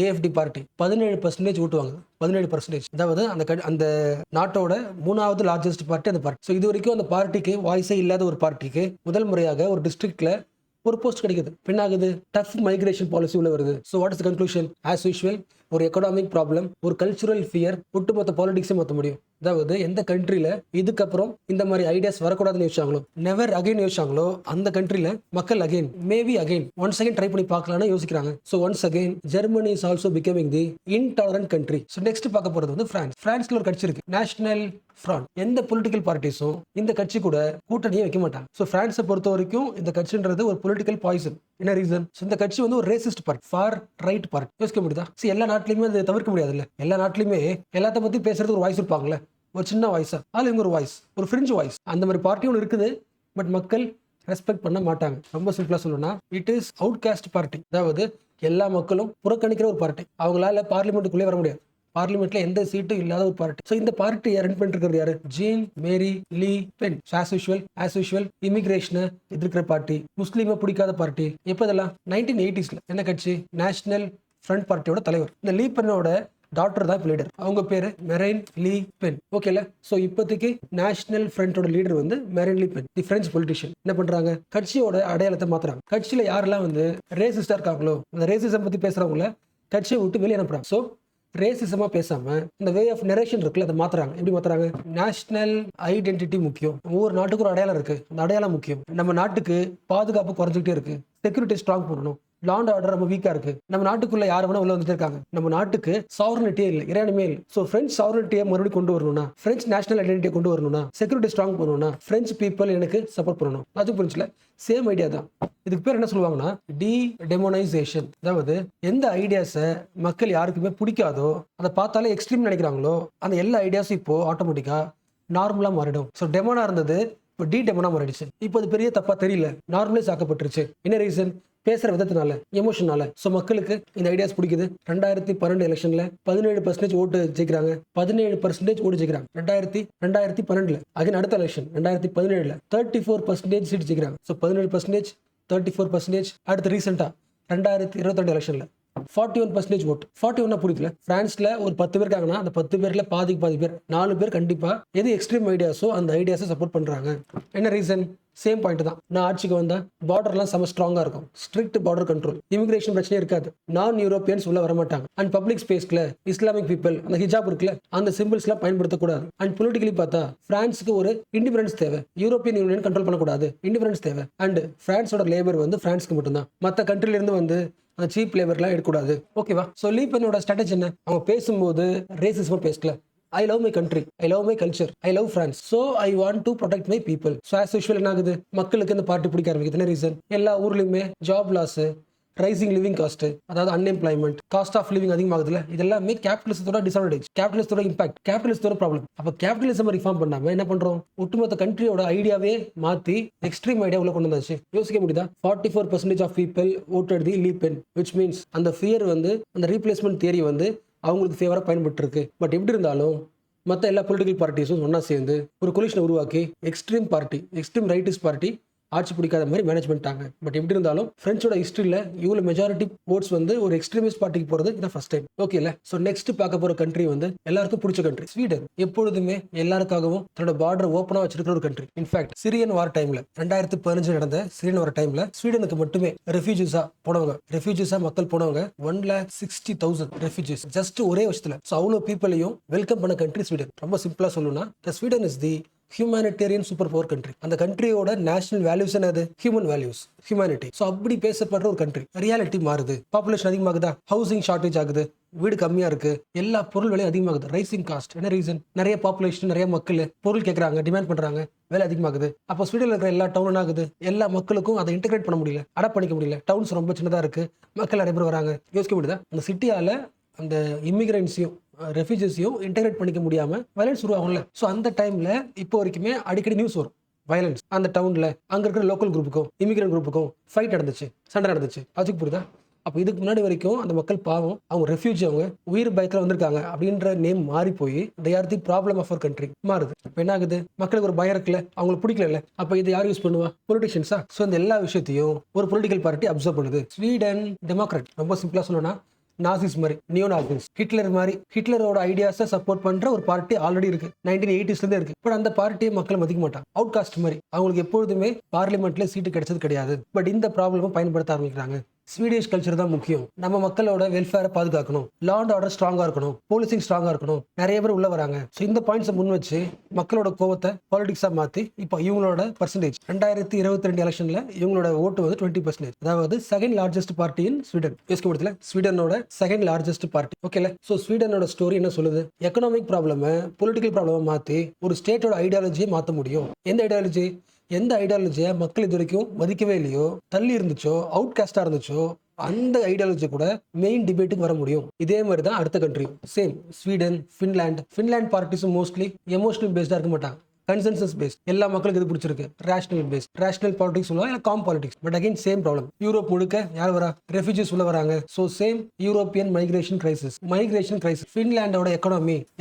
ஏஎஃப்டி பார்ட்டி 17% ஓட்டுவாங்க, 17%. அதாவது அந்த நாட்டோட 3வது லார்ஜஸ்ட் பார்ட்டி அந்த பார்ட்டி. ஸோ இது வரைக்கும் அந்த பார்ட்டிக்கு வாய்ஸே இல்லாத ஒரு பார்ட்டிக்கு முதல் முறையாக ஒரு டிஸ்ட்ரிக்ட்ல ஒரு போஸ்ட் கிடைக்குது. பின்னாகுது, டஃப் மைக்ரேஷன் பாலிசி உள்ள வருது. So what is conclusion, as usual ஒரு எக்கனாமிக் ப்ராப்ளம், ஒரு கல்ச்சுரல் ஃபியர், ஒட்டுமொத்த பாலிடிக்ஸே மாற்ற முடியும். அதாவது எந்த கண்ட்ரில இதுக்கப்புறம் இந்த மாதிரி ஐடியாஸ் வரக்கூடாதுன்னு யோசிச்சாங்களோ, நெவர் அகைன் யோசிச்சாங்களோ, அந்த கண்ட்ரில மக்கள் again maybe again once again try பண்ணி பார்க்கலாம்னு யோசிக்கிறாங்க. So once again Germany is also becoming the intolerant country. So next பார்க்க போறது வந்து பிரான்ஸ். பிரான்ஸ்ல ஒரு கட்சி இருக்கு, நேஷனல் ஃப்ரண்ட். எந்த பொலிட்டிக்கல் பார்ட்டிஸும் இந்த கட்சி கூட கூட்டணியே வைக்க மாட்டாங்க. ஸோ பிரான்ஸை பொறுத்த வரைக்கும் இந்த கட்சின்றது ஒரு பொலிட்டிக்கல் பாய்சன். என்ன ரீசன், இந்த கட்சி வந்து ஒரு racist party, for right party. யோசிக்க முடியுதா, எல்லா நாட்டிலுமே அதை தவிர்க்க முடியாதுல்ல. எல்லா நாட்டிலுமே எல்லாத்த பத்தி பேசுறது ஒரு வாய்ஸ் இருப்பாங்கல்ல, ஒரு சின்ன வாய்ஸா, அதுல இவங்க ஒரு வாய்ஸ், ஒரு ஃப்ரிஞ்ச் வாய்ஸ். அந்த மாதிரி பார்ட்டி ஒன்று இருக்குது, பட் மக்கள் ரெஸ்பெக்ட் பண்ண மாட்டாங்க. ரொம்ப சிம்பிளா சொல்லணும்னா it is out cost party. அதாவது எல்லா மக்களும் புறக்கணிக்கிற ஒரு பார்ட்டி. அவங்களால பார்லிமெண்ட்டுக்குள்ளே வர முடியாது, பார்லிமெண்ட்ல எந்த சீட்டும் இல்லாத ஒரு பார்ட்டி. ஸோ இந்த பார்ட்டி ரன் பண்ணிட்டு இருக்கிறது யாரு, ஜீன் மேரி லீ பென். ஆஸ் யூஷுவல் இமிகிரேஷனை எதிர்க்கிற பார்ட்டி, முஸ்லீமை பிடிக்காத பார்ட்டி. எப்போ இதெல்லாம் 1980s என்ன கட்சி, நேஷனல் ஃப்ரண்ட் பார்ட்டியோட தலைவர். இந்த லீ பென்னோட டாக்டர் தான் லீடர், அவங்க பேரு மெரைன் லீ பென். ஓகேல. சோ இப்போதைக்கு நேஷனல் ஃப்ரண்டோட லீடர் வந்து மெரைன் லீ பென், தி பிரெஞ்சு பொலிட்டிஷியன். என்ன பண்றாங்க, கட்சியோட அடையாளத்தை மாத்துறாங்க. கட்சியில யாரெல்லாம் வந்து ரேசிஸ்டா இருக்காங்களோ, அந்த ரேசிசம் பத்தி பேசுறவங்கள கட்சியை விட்டு வெளியே அனுப்புறாங்க. ஸோ ரேசிசமா பேசாம இந்த வே ஆஃப் நரேஷன் இருக்குல்ல, அதை மாத்துறாங்க. எப்படி மாத்துறாங்க, நேஷனல் ஐடென்டிட்டி முக்கியம், ஒவ்வொரு நாட்டுக்கு ஒரு அடையாளம் இருக்கு, அந்த அடையாளம் முக்கியம். நம்ம நாட்டுக்கு பாதுகாப்பு குறைஞ்சிக்கிட்டே இருக்கு, செக்யூரிட்டி ஸ்ட்ராங் பண்ணணும், லாண்ட் ஆர்டர் ரொம்ப வீக்கா இருக்கு, நம்ம நாட்டுக்குள்ள யாரு வேணா உள்ள வந்துட்டு இருக்காங்க, நம்ம நாட்டுக்கு சாவரனிட்டியே இல்லை, இறையாண்மையே இல்லை. ஸோ பிரெஞ்சு சாவரனிட்டியை மறுபடியும் கொண்டு வரணும்னா, பிரெஞ்சு நேஷனல் ஐடென்டிட்டியை கொண்டு வரணும்னா, செக்யூரிட்டி ஸ்ட்ராங் பண்ணணும்னா, பிரெஞ்சு பீப்புள் எனக்கு சப்போர்ட் பண்ணணும். அது புரிஞ்சுல, சேம் ஐடியா தான். இதுக்கு பேர் என்ன சொல்லுவாங்கன்னா டி டெமோனைசேஷன். அதாவது எந்த ஐடியாஸை மக்கள் யாருக்குமே பிடிக்காதோ, அதை பார்த்தாலே எக்ஸ்ட்ரீம் நினைக்கிறாங்களோ, அந்த எல்லா ஐடியாஸும் இப்போ ஆட்டோமேட்டிக்கா நார்மலா மாறிடும். ஸோ டெமோனா இருந்தது இப்போ டி டெமோனா மாறிடுச்சு. இப்போ அது பெரிய தப்பா தெரியல, நார்மலைஸ் ஆக்கப்பட்டுருச்சு. என்ன ரீசன், பேசுற விதத்தினால, எமோஷனால. ஸோ மக்களுக்கு இந்த ஐடியாஸ் பிடிக்குது. 2012 எலெக்ஷன்ல 17% ஓட்டு ஜெயிக்கிறாங்க, 17% ஓட்டு ஜெயிக்கிறாங்க. 2012 அகைன் அடுத்த எலெக்ஷன் 2017 34% சீட் ஜெயிக்கிறாங்க. ஸோ 17% 34%. அடுத்து ரீசெண்டா 2022 எலெக்ஷன்ல 41% ஓட்டு. 41 புரியுதுல, பிரான்ஸ்ல ஒரு 10 பேர் இருக்காங்கன்னா அந்த 10 பேர்ல பாதி பேர் 4 பேர் கண்டிப்பா எது எக்ஸ்ட்ரீம் ஐடியாஸோ அந்த ஐடியாஸை சப்போர்ட் பண்றாங்க. என்ன ரீசன், சேம் பாயிண்ட் தான். நான் ஆட்சிக்கு வந்தா பார்டர்லாம் செம ஸ்ட்ராங்கா இருக்கும், ஸ்ட்ரிக்ட் பார்டர் கண்ட்ரோல், இமிகிரேஷன் பிரச்சனையே இருக்காது, நான் யூரோப்பியன்ஸ் உள்ள வர மாட்டாங்க, அண்ட் பப்ளிக் ஸ்பேஸ்ல இஸ்லாமிக் பீப்புள் அந்த ஹிஜாப் இருக்குல்ல அந்த சிம்பிள்ஸ்லாம் பயன்படுத்தக்கூடாது. அண்ட் பொலிட்டிக்கலி பார்த்தா பிரான்ஸுக்கு ஒரு இண்டிபெண்டன்ஸ் தேவை, யூரோப்பியன் யூனியன் கண்ட்ரோல் பண்ணக்கூடாது, இண்டிபெண்டன்ஸ் தேவை. அண்ட் பிரான்ஸோட லேபர் வந்து பிரான்ஸ்க்கு மட்டும்தான், மற்ற கண்ட்ரில இருந்து வந்து அந்த சீப் லேபர்லாம் எடுக்கக்கூடாது. ஓகேவா. ஸோ லீ பென்னோட ஸ்ட்ராட்டஜி என்ன, அவங்க பேசும்போது ரேசிசமா பேசல, I love my country, I love my culture, I love France, so I want to protect my people. So as usual என்ன ஆகுது, மக்களுக்கு இந்த பார்ட்டி பிடிக்க ஆரம்பிக்குது. என்ன ரீசன், எல்லா ஊர்லயுமே job loss, rising living cost, அதாவது அன்எம்ப்ளாய்மெண்ட், காஸ்ட் ஆஃப் லிவிங் அதிகமாகுதுல, இதெல்லாமே கேபிட்டலிசத்தோட டிஸ்அட்வான்டேஜ், கேபிட்டலிசத்தோட இம்பாக்ட், கேபிட்டலிசத்தோட ப்ராப்ளம். அப்ப கேபிட்டலிசம் ரிஃபார்ம் பண்ணாம என்ன பண்றோம், ஒட்டுமொத்த கண்ட்ரியோட ஐடியாவே மாத்தி எக்ஸ்ட்ரீம் ஐடியா உள்ள கொண்டு வந்தாச்சு. யோசிக்க முடியுதா, 44% of people voted the Le Pen, which means அந்த ஃபியர் வந்து, அந்த ரீப்ளேஸ்மெண்ட் தியரி வந்து அவங்களுக்கு ஃபேவரா பயன்பட்டு இருக்கு. பட் எப்படி இருந்தாலும் மற்ற எல்லா பொலிட்டிக்கல் பார்ட்டிஸும் ஒன்னா சேர்ந்து ஒரு கொலிஷனை உருவாக்கி extreme party, extreme rightist party ஆட்சி பிடிக்காத மாதிரி மேனேஜ் பண்ணிட்டாங்க. பட் எப்படி இருந்தாலும் பிரெஞ்சோட ஹிஸ்டரியில் இவ்வளோ மெஜாரிட்டி ஓட்ஸ் வந்து ஒரு எக்ஸ்ட்ரீமிஸ்ட் பார்ட்டிக்கு போகிறது இதான் ஃபர்ஸ்ட் டைம். ஓகேல. ஸோ நெக்ஸ்ட் பார்க்க போகிற கண்ட்ரி வந்து எல்லாருக்கும் பிடிச்ச கண்ட்ரி ஸ்வீடன். எப்பொழுதுமே எல்லாருக்காகவும் தன்னோட பார்டர் ஓப்பனாக வச்சிருக்கிற ஒரு கண்ட்ரி. இன்ஃபேக்ட் சிரியன் வார் டைம்ல 2015 நடந்த சிரியன் வார் டைம்ல ஸ்வீடனுக்கு மட்டுமே ரெஃப்யூஜிஸா போனவங்க, ரெஃப்யூஜிஸா மக்கள் போனவங்க 1,60,000 ரெஃப்யூஜிஸ் ஜஸ்ட் ஒரே வருஷத்துல. ஸோ அவ்வளோ பீப்பிளையும் வெல்கம் பண்ண கண்ட்ரி ஸ்வீடன். ரொம்ப சிம்பிளா சொல்லணும்னா Sweden is the humanitarian super power country. அந்த கண்ட்ரியோட நேஷனல் வேல்யூஸ் என்னது? Human values, humanity. ஸோ அப்படி பேசப்படுற ஒரு கண்ட்ரி. ரியாலிட்டி மாறுது, பாப்புலேஷன் அதிகமாகுதா, ஹவுசிங் ஷார்டேஜ் ஆகுது, வீடு கம்மியா இருக்கு, எல்லா பொருள் விலையும் அதிகமாகுது, ரைசிங் காஸ்ட். என்ன ரீசன்? நிறைய பாப்புலேஷன், நிறைய மக்கள் பொருள் கேட்கறாங்க, டிமாண்ட் பண்றாங்க, வேலை அதிகமாகுது. அப்போ ஸ்வீடன்ல இருக்கிற எல்லா டவுன் ஆகுது, எல்லா மக்களுக்கும் அதை இன்டெகிரேட் பண்ண முடியல, அடாப்ட் பண்ணிக்க முடியல. டவுன்ஸ் ரொம்ப சின்னதா இருக்கு, மக்கள் நிறைய பேர் வராங்க. யோசிக்க முடியுதா? அந்த சிட்டியால அந்த இமிகிரன்ஸையும் ரெஃப்யூஜிஸையும் இன்டெகிரேட் பண்ணிக்க முடியாம வயலன்ஸ் உருவாகும்ல. ஸோ அந்த டைம்ல இப்போ வரைக்குமே அடிக்கடி நியூஸ் வரும் வயலன்ஸ். அந்த டவுன்ல அங்க இருக்கிற லோக்கல் குரூப்புக்கும் இமிகிரன்ட் குரூப்புக்கும் ஃபைட் நடந்துச்சு, சண்டை நடந்துச்சு. அதுக்கு புரியுதா? அப்போ இதுக்கு முன்னாடி வரைக்கும் அந்த மக்கள் பாவம், அவங்க ரெஃப்யூஜி, அவங்க உயிர் பயத்தில் வந்திருக்காங்க அப்படின்ற நேம் மாறி போய் they are the problem of our country மாறுது. இப்போ என்ன ஆகுது? மக்களுக்கு ஒரு பயம் இருக்குல்ல, அவங்களுக்கு பிடிக்கல. அப்போ இது யார் யூஸ் பண்ணுவா? பொலிட்டிஷியன்ஸா? ஸோ இந்த எல்லா விஷயத்தையும் ஒரு பொலிட்டிக்கல் பார்ட்டி அப்சர்வ் பண்ணுது. Sweden democrat. ரொம்ப சிம்பிளா சொல்லணும்னா நாசிஸ் மாதிரி, நியோ நாசிஸ், ஹிட்லர் மாதிரி, ஹிட்லரோட ஐடியாஸை சப்போர்ட் பண்ற ஒரு பார்ட்டி ஆல்ரெடி இருக்கு, 1980s இருந்து இருக்கு. பட் அந்த பார்ட்டியை மக்கள் மதிக்க மாட்டாங்க, அவுட் காஸ்ட் மாதிரி. அவங்களுக்கு எப்பொழுதுமே பார்லிமெண்ட்ல சீட்டு கிடைச்சது கிடையாது. பட் இந்த ப்ராப்ளமும் பயன்படுத்த ஆரம்பிக்கிறாங்க. ஸ்வீடிஷ் கல்ச்சர் தான் முக்கியம், நம்ம மக்களோட வெல்ஃபேரை பாதுகாக்கணும், லா அண்ட் ஆர்டர் ஸ்ட்ராங்கா இருக்கணும், போலீசிங் ஸ்ட்ராங்கா இருக்கணும், நிறைய பேர் உள்ள வராங்க. ஸோ இந்த பாயிண்ட்ஸை முன் வச்சு மக்களோட கோவத்தை பாலிடிக்ஸா மாத்தி இப்போ இவங்களோட பர்சன்டேஜ் 2022 எலெக்ஷன்ல இவங்களோட ஓட்டு வந்து 20%. அதாவது second largest party in Sweden. யோசிக்கப்படுத்தல, ஸ்வீடனோட செகண்ட் லார்ஜஸ்ட் பார்ட்டி. ஓகேல. ஸோ ஸ்வீடனோட ஸ்டோரி என்ன சொல்லுது? எக்கனாமிக் ப்ராப்ளமை பொலிட்டிக்கல் ப்ராப்ளமா மாத்தி ஒரு ஸ்டேட்டோட ஐடியாலஜியை மாற்ற முடியும். எந்த ஐடியாலஜி? எந்த ஐடியாலஜியை மக்கள் இது வரைக்கும் மதிக்கவே இல்லையோ, தள்ளி இருந்துச்சோ, அவுட் காஸ்டா இருந்துச்சோ, அந்த ஐடியாலஜி கூட மெயின் டிபேட்டுக்கு வர முடியும். இதே மாதிரி தான் அடுத்த கண்ட்ரியும் சேம். ஸ்வீடன், ஃபின்லாண்ட் பார்ட்டிஸும் மோஸ்ட்லி எமோஷனல் பேஸ்டா இருக்க மாட்டாங்க, கன்சென்சஸ் பேஸ். எல்லா மக்களுக்கு இது பிடிச்சிருக்கு. ரேஷனல் பேஸ், ரேஷனல் பாலிடிக்ஸ் சொல்லுவாங்க, இல்லை calm politics. But again same problem. Europe முழுக்க யார் வரா? ரெஃப்யூஜிஸ் உள்ள வராங்க. So same European migration crisis. ஃபின்லாண்டோட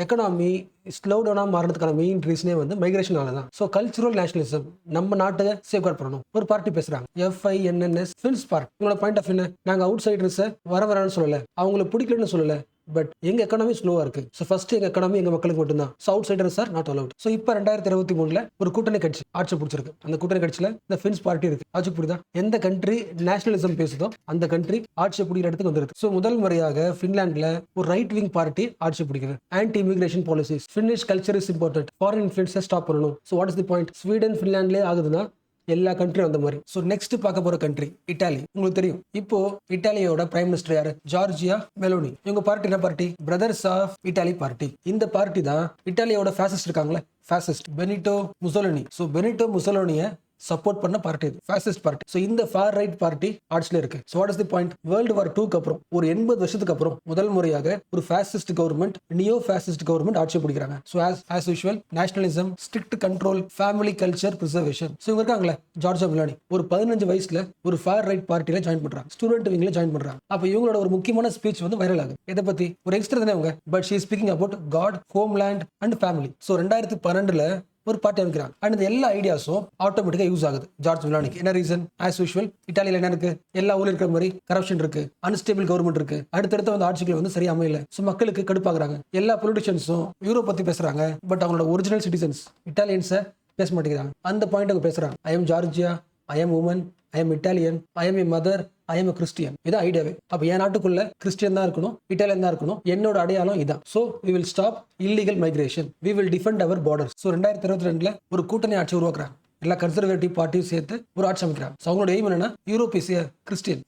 எக்கனாமி ஸ்லோ டவுனாக மாறதுக்கான மெயின் ரீசனே வந்து மைக்ரேஷனால தான். ஸோ கல்ச்சுரல் நேஷனலிசம், நம்ம நாட்டை சேஃப்கார்ட் பண்ணணும். ஒரு பார்ட்டி பேசுறாங்க, FINNS, ஃபின்ஸ் பார்ட்டி. உங்களோட பாயிண்ட் ஆஃப் என்ன? நாங்கள் அவுட் சைடர்ஸை வரன்னு சொல்லலை, அவங்களுக்கு பிடிக்கலன்னு சொல்லலை, பட் எங்க எக்கனாமி ஸ்லோவா இருக்கு. ஸோ ஃபர்ஸ்ட் எங்க எக்கனாமி எங்க மக்களுக்கு மட்டும்தான். So outsiders are not allowed. So இப்போ 2023 ஒரு கூட்டணி கட்சி ஆட்சி பிடிச்சிருக்கு. அந்த கூட்டணி கட்சியில இந்த ஃபின்ஸ் பார்ட்டி இருக்கு. ஆட்சி புரியுதா? எந்த கண்ட்ரி நேஷனலிசம் பேசுதோ அந்த கண்ட்ரி ஆட்சி பிடிக்கிற இடத்துக்கு வந்துருக்கு. ஸோ முதல் முறையாக ஃபின்லாண்ட்ல ஒரு ரைட் விங் பார்ட்டி ஆட்சி பிடிக்குது. Anti immigration policies, Finnish culture is important, foreign இன்ஃப்ளூயன்ஸை ஸ்டாப் பண்ணணும். So what is the point? Sweden ஃபின்லாண்ட்லேயே ஆகுதுன்னா எல்லா கண்ட்ரியும் அந்த மாதிரி. ஸோ நெக்ஸ்ட் பார்க்க போற கண்ட்ரி இட்டாலி. உங்களுக்கு தெரியும், இப்போ இட்டாலியோட பிரைம் மினிஸ்டர் யாரு? Giorgia Meloni. இவங்க பார்ட்டி என்ன party? Brothers of Italy party. இந்த பார்ட்டி தான் இட்டாலியோட ஃபேசிஸ்ட் இருக்காங்களே, fascist Benito Mussolini. So Benito முசோலினியை சப்போர்ட் பண்ண பார்ட்டி இது, ஃபேசிஸ்ட் பார்ட்டி. ஸோ இந்த ஃபார் ரைட் பார்ட்டி ஆட்சியில் இருக்கு. So what is the point? World war 2க்கு அப்புறம் ஒரு 80 வருஷத்துக்கு அப்புறம் முதல் முறையாக ஒரு fascist government, neo fascist government ஆட்சி பிடிக்கிறாங்க. So as usual nationalism, strict control, family culture preservation. So இவங்க இருக்காங்களே ஜார்ஜியா மெலோனி, ஒரு 15 வயசுல ஒரு ஃபார் ரைட் பார்ட்டியில ஜாயின் பண்றாங்க, ஸ்டூடெண்ட் விங்ல ஜாயின் பண்றாங்க. அப்போ இவங்களோட ஒரு முக்கியமான ஸ்பீச் வந்து வைரல் ஆகுது. இதை பத்தி ஒரு எக்ஸ்ட்ரா தானே அவங்க, but she speaking about God, homeland and family. So 2012 ஒரு பார்ட்டி அமைக்கிறாங்க. அண்ட் இந்த எல்லா ஐடியாஸும் ஆட்டோமேட்டிக்கா யூஸ் ஆகுது ஜார்ஜ் மெலோனிக்கு. என்ன ரீசன்? ஆஸ் யூஷுவல் இட்டாலியில என்ன இருக்கு? எல்லா ஊர்ல இருக்கிற மாதிரி கரப்ஷன் இருக்கு, அன்ஸ்டேபிள் கவர்மெண்ட் இருக்கு, அடுத்தடுத்து வந்து ஆட்சிகள் வந்து சரியா அமையல. ஸோ மக்களுக்கு கடுப்பாக்குறாங்க. எல்லா பொலிட்டிஷியன்ஸும் யூரோப் பத்தி பேசுறாங்க, பட் அவங்களோட ஒரிஜினல் சிட்டிசன்ஸ் இட்டாலியன்ஸை பேச மாட்டேங்கிறாங்க. அந்த பாயிண்ட் அவங்க பேசுறாங்க. I am Giorgia, I am woman, I am Italian, I am a mother, I am Christian. இதான் ஐடியாவே. அப்ப என் நாட்டுக்குள்ள கிறிஸ்டியன் தான் இருக்கணும், இட்டாலியன் தான் இருக்கணும், என்னோட அடையாளம் இதான். So we will stop illegal migration, we will defend our borders. So 2022 ஒரு கூட்டணி ஆட்சி உருவாக்குறாங்க. எல்லா கன்சர்வேட்டிவ் பார்ட்டியும் சேர்த்து ஒரு ஆட்சி அமைக்கிறாங்க. அவங்களோட எய்ம் என்னன்னா யூரோப் இஸ்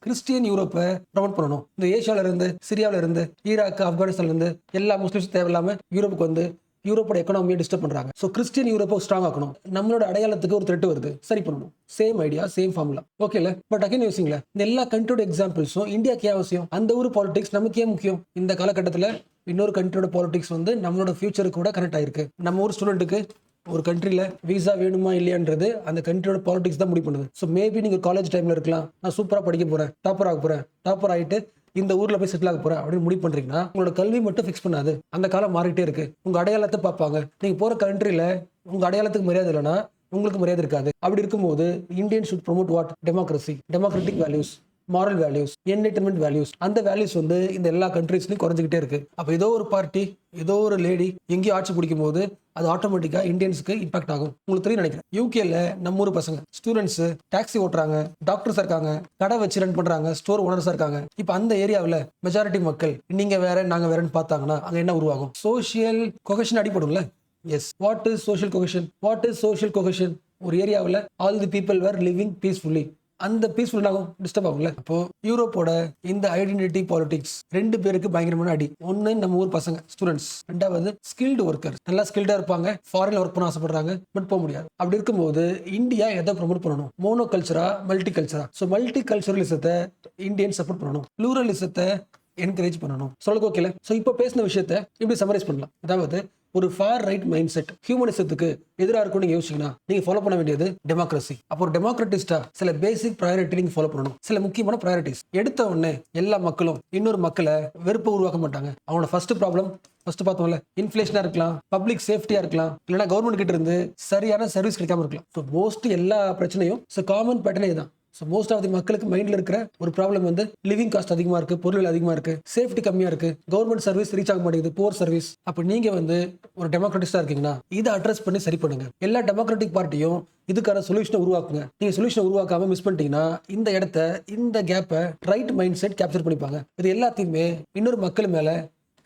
கிறிஸ்டியன் யூரோப்பை ப்ரமோட் பண்ணணும். இந்த ஏஷியால இருந்து, சிரியாவில இருந்து, ஈராக், ஆப்கானிஸ்தான்ல இருந்து எல்லா முஸ்லிம்ஸ் தேவையில்லாம யூரோப்புக்கு வந்து யூரோப்போட எக்கனாமியை டிஸ்டர்ப் பண்றாங்க. ஸோ கிறிஸ்டியன் யூரோப்பை ஸ்ட்ராங் ஆக்கணும். நம்மளோட அடையாளத்துக்கு ஒரு த்ரெட் வருது, சரி பண்ணணும். Same idea, same formula. ஓகேல. பட் அகைன் யோசிங்களா, இந்த எல்லா கண்ட்ரியோட எக்ஸாம்பிள்ஸும் இந்தியாவுக்கு அவசியம். அந்த ஊர் பாலிடிக்ஸ் நமக்கு ஏன் முக்கியம்? இந்த காலகட்டத்தில் இன்னொரு கண்ட்ரியோட பாலிடிக்ஸ் வந்து நம்மளோட ஃபியூச்சருக்கு கூட கனெக்ட் ஆயிருக்கு. நம்ம ஊர் ஸ்டூடெண்ட்டுக்கு ஒரு கண்ட்ரியில் விசா வேணுமா இல்லையான்றது அந்த கண்ட்ரியோட பாலிடிக்ஸ் தான் முடிவு பண்ணுது. ஸோ மேபி நீங்கள் காலேஜ் டைமில் இருக்கலாம், நான் சூப்பராக படிக்க போகிறேன், டாப்பர் ஆக போகிறேன், டாப்பர் ஆகிட்டு இந்த ஊர்ல போய் செட்டில் ஆக போறேன் அப்படின்னு முடிவு பண்றீங்கன்னா உங்களோட கல்வி மட்டும் ஃபிக்ஸ் பண்ணாது. அந்த காலம் மாறிட்டே இருக்கு. உங்க அடையாளத்தை பார்ப்பாங்க. நீங்க போற கண்ட்ரில உங்க அடையாளத்துக்கு மரியாதை இல்லைன்னா உங்களுக்கு மரியாதை இருக்காது. அப்படி இருக்கும்போது Indian should promote what? Democracy, democratic values, moral values, enlightenment values. அந்த வேல்யூஸ் வந்து இந்த எல்லா கண்ட்ரீஸ்லயும் குறைஞ்சிக்கிட்டே இருக்கு. அப்ப ஏதோ ஒரு பார்ட்டி, ஏதோ ஒரு லேடி எங்கேயும் ஆட்சி பிடிக்கும் போது அது ஆட்டோமேட்டிக்கா இந்தியன்ஸ்க்கு இம்பாக்ட் ஆகும். உங்களுக்கு தெரியும் நினைக்கிறேன், யூகேல நம்ம ஊர் பசங்க ஸ்டூடெண்ட்ஸ் டாக்ஸி ஓட்டுறாங்க, டாக்டர்ஸ் இருக்காங்க, கடை வச்சு ரன் பண்றாங்க, ஸ்டோர் ஓனர்ஸா இருக்காங்க. இப்ப அந்த ஏரியாவில் மெஜாரிட்டி மக்கள் நீங்க வேற நாங்க வேறன்னு பார்த்தாங்கன்னா அங்க என்ன உருவாகும்? சோசியல் கொஹெஷன் அடிப்படும்ல. Yes, what is social cohesion? What is social cohesion? ஒரு ஏரியாவில் all the people were living peacefully, அந்த பீஸ்ஃபுல் ஆகும், டிஸ்டர்ப் ஆகும்ல. அப்போ யூரோப்போட இந்த ஐடென்டிட்டி பாலிடிக்ஸ் ரெண்டு பேருக்கு பயங்கரமான அடி. ஒன்னு நம்ம ஊர் பசங்க ஸ்டூடெண்ட்ஸ், ரெண்டாவது ஸ்கில்டு ஒர்க்கர், நல்லா ஸ்கில்டா இருப்பாங்க, ஃபாரின்ல ஒர்க் பண்ண ஆசைப்படுறாங்க, பட் போக முடியாது. அப்படி இருக்கும்போது இந்தியா எதை ப்ரொமோட் பண்ணணும்? மோனோ கல்ச்சரா, மல்டி கல்ச்சரா? ஸோ மல்டி கல்ச்சரலிசத்தை இந்தியன் சப்போர்ட் பண்ணணும், ப்ளூரலிசத்தை என்கரேஜ் பண்ணணும். சொல்லுங்க ஓகேல. ஸோ இப்போ பேசின விஷயத்தை இப்படி சமரைஸ் பண்ணலாம். அதாவது ஒரு ஃபார் ரைட் மைண்ட் செட் ஹியூமனிசத்துக்கு எதிராக இருக்கும் நீங்க யோசிச்சீங்கன்னா நீங்க ஃபாலோ பண்ண வேண்டியது டெமோக்ரஸி. அப்போ ஒரு டெமோக்ரட்டிஸ்டா சில பேசிக் ப்ரையாரிட்டி நீங்க ஃபாலோ பண்ணணும், சில முக்கியமான ப்ரையாரிட்டிஸ். எடுத்த உடனே எல்லா மக்களும் இன்னொரு மக்களை வெறுப்பை உருவாக்க மாட்டாங்க. அவங்களோட ஃபர்ஸ்ட் ப்ராப்ளம் ஃபர்ஸ்ட் பார்த்தோம்ல, இன்ஃப்ளேஷனா இருக்கலாம், பப்ளிக் சேஃப்டியா இருக்கலாம், இல்லைன்னா கவர்மெண்ட் கிட்ட இருந்து சரியான சர்வீஸ் கிடைக்காம இருக்கலாம். ஸோ மோஸ்ட் எல்லா பிரச்சனையும் காமன் பேட்டர்னே தான். ஸோ மோஸ்ட் ஆஃப் தி மக்களுக்கு மைண்ட்ல இருக்கிற ஒரு ப்ராப்ளம் வந்து லிவிங் காஸ்ட் அதிகமா இருக்கு, பொருள் அதிகமா இருக்கு, சேஃப்டி கம்மியா இருக்கு, கவர்மெண்ட் சர்வீஸ் ரீச் ஆக மாட்டேங்குது, போர் சர்வீஸ். அப்ப நீங்க வந்து ஒரு டெமோக்ராட்டிஸ்டா இருக்கீங்கன்னா இதை அட்ரஸ் பண்ணி சரி பண்ணுங்க. எல்லா டெமோக்ராட்டிக் பார்ட்டியும் இதுக்கான சொல்யூஷனை உருவாக்குங்க. நீங்க சொல்யூஷனை உருவாக்காம மிஸ் பண்ணிட்டீங்கன்னா இந்த இடத்த, இந்த கேப்பை ரைட் மைண்ட் செட் கேப்சர் பண்ணிப்பாங்க. இது எல்லாத்தையுமே இன்னொரு மக்கள் மேல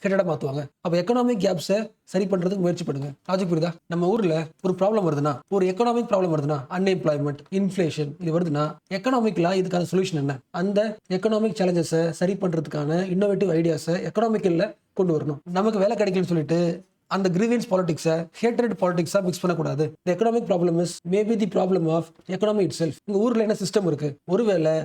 கெட்டடா மாத்துவாங்க. அப்ப எக்கனாமிக் கேப்ஸை சரி பண்றதுக்கு முயற்சி பண்ணுங்க. லாஜிக் புரியுதா? நம்ம ஊர்ல ஒரு ப்ராப்ளம் வருதுன்னா, ஒரு எக்கனாமிக் ப்ராப்ளம் வருதுன்னா, அன்எம்ப்ளாய்மெண்ட், இன்ஃப்ளேஷன் இது வருதுன்னா, எக்கனாமிக்லா இதுக்கான சொல்யூஷன் என்ன? அந்த எக்கனாமிக் சேலஞ்சஸை சரி பண்றதுக்கான இன்னோவேட்டிவ் ஐடியாஸை எக்கனாமிக்கல்ல கொண்டு வரணும். நமக்கு வேலை கிடைக்கலன்னு சொல்லிட்டு அந்த கிரீவியன்ஸ் பாலிடிக்ஸை ஹேட்ரட் பாலிடிக்ஸா மிக்ஸ் பண்ணக்கூடாது. Economic problem is maybe the problem of economy itself. உங்க ஊர்ல என்ன சிஸ்டம் இருக்கு? ஒருவேளை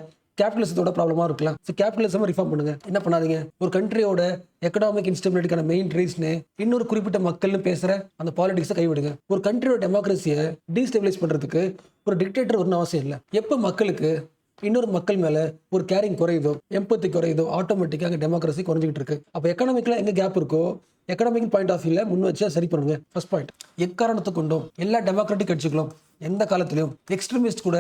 கேபிட்டலிசத்தோட ப்ராப்ளமா இருக்கலாம். கேபிட்டலிசம் ரிஃபார்ம் பண்ணுங்க. என்ன பண்ணாதீங்க, ஒரு கண்ட்ரியோட எக்கனாமிக் இன்ஸ்டபிலிட்டிக்கான மெயின் ரீசனே இன்னொரு குறிப்பிட்ட மக்கள்னு பேசுற அந்த பாலிடிக்ஸை கைவிடுங்க. ஒரு கண்ட்ரியோட டெமோக்ரஸியை டீஸ்டபிலைஸ் பண்றதுக்கு ஒரு டிக்டேட்டர் ஒன்றும் அவசியம் இல்லை. எப்போ மக்களுக்கு இன்னொரு மக்கள் மேல ஒரு கேரிங் குறையுதோ, எம்பத்தி குறையுதோ, ஆட்டோமேட்டிக்கா அங்கே டெமோக்ரஸி குறைஞ்சிட்டு இருக்கு. அப்போ எக்கனாமிக்ல எங்க கேப் இருக்கோ எக்கனாமிக் பாயிண்ட் ஆஃப் வியூல முன் வச்சா சரி பண்ணுங்க. First point. எக்காரணத்தை கொண்டும் எல்லா டெமோக்ராட்டிக் கட்சிகளும் எந்த காலத்திலும் எக்ஸ்ட்ரீமிஸ்ட் கூட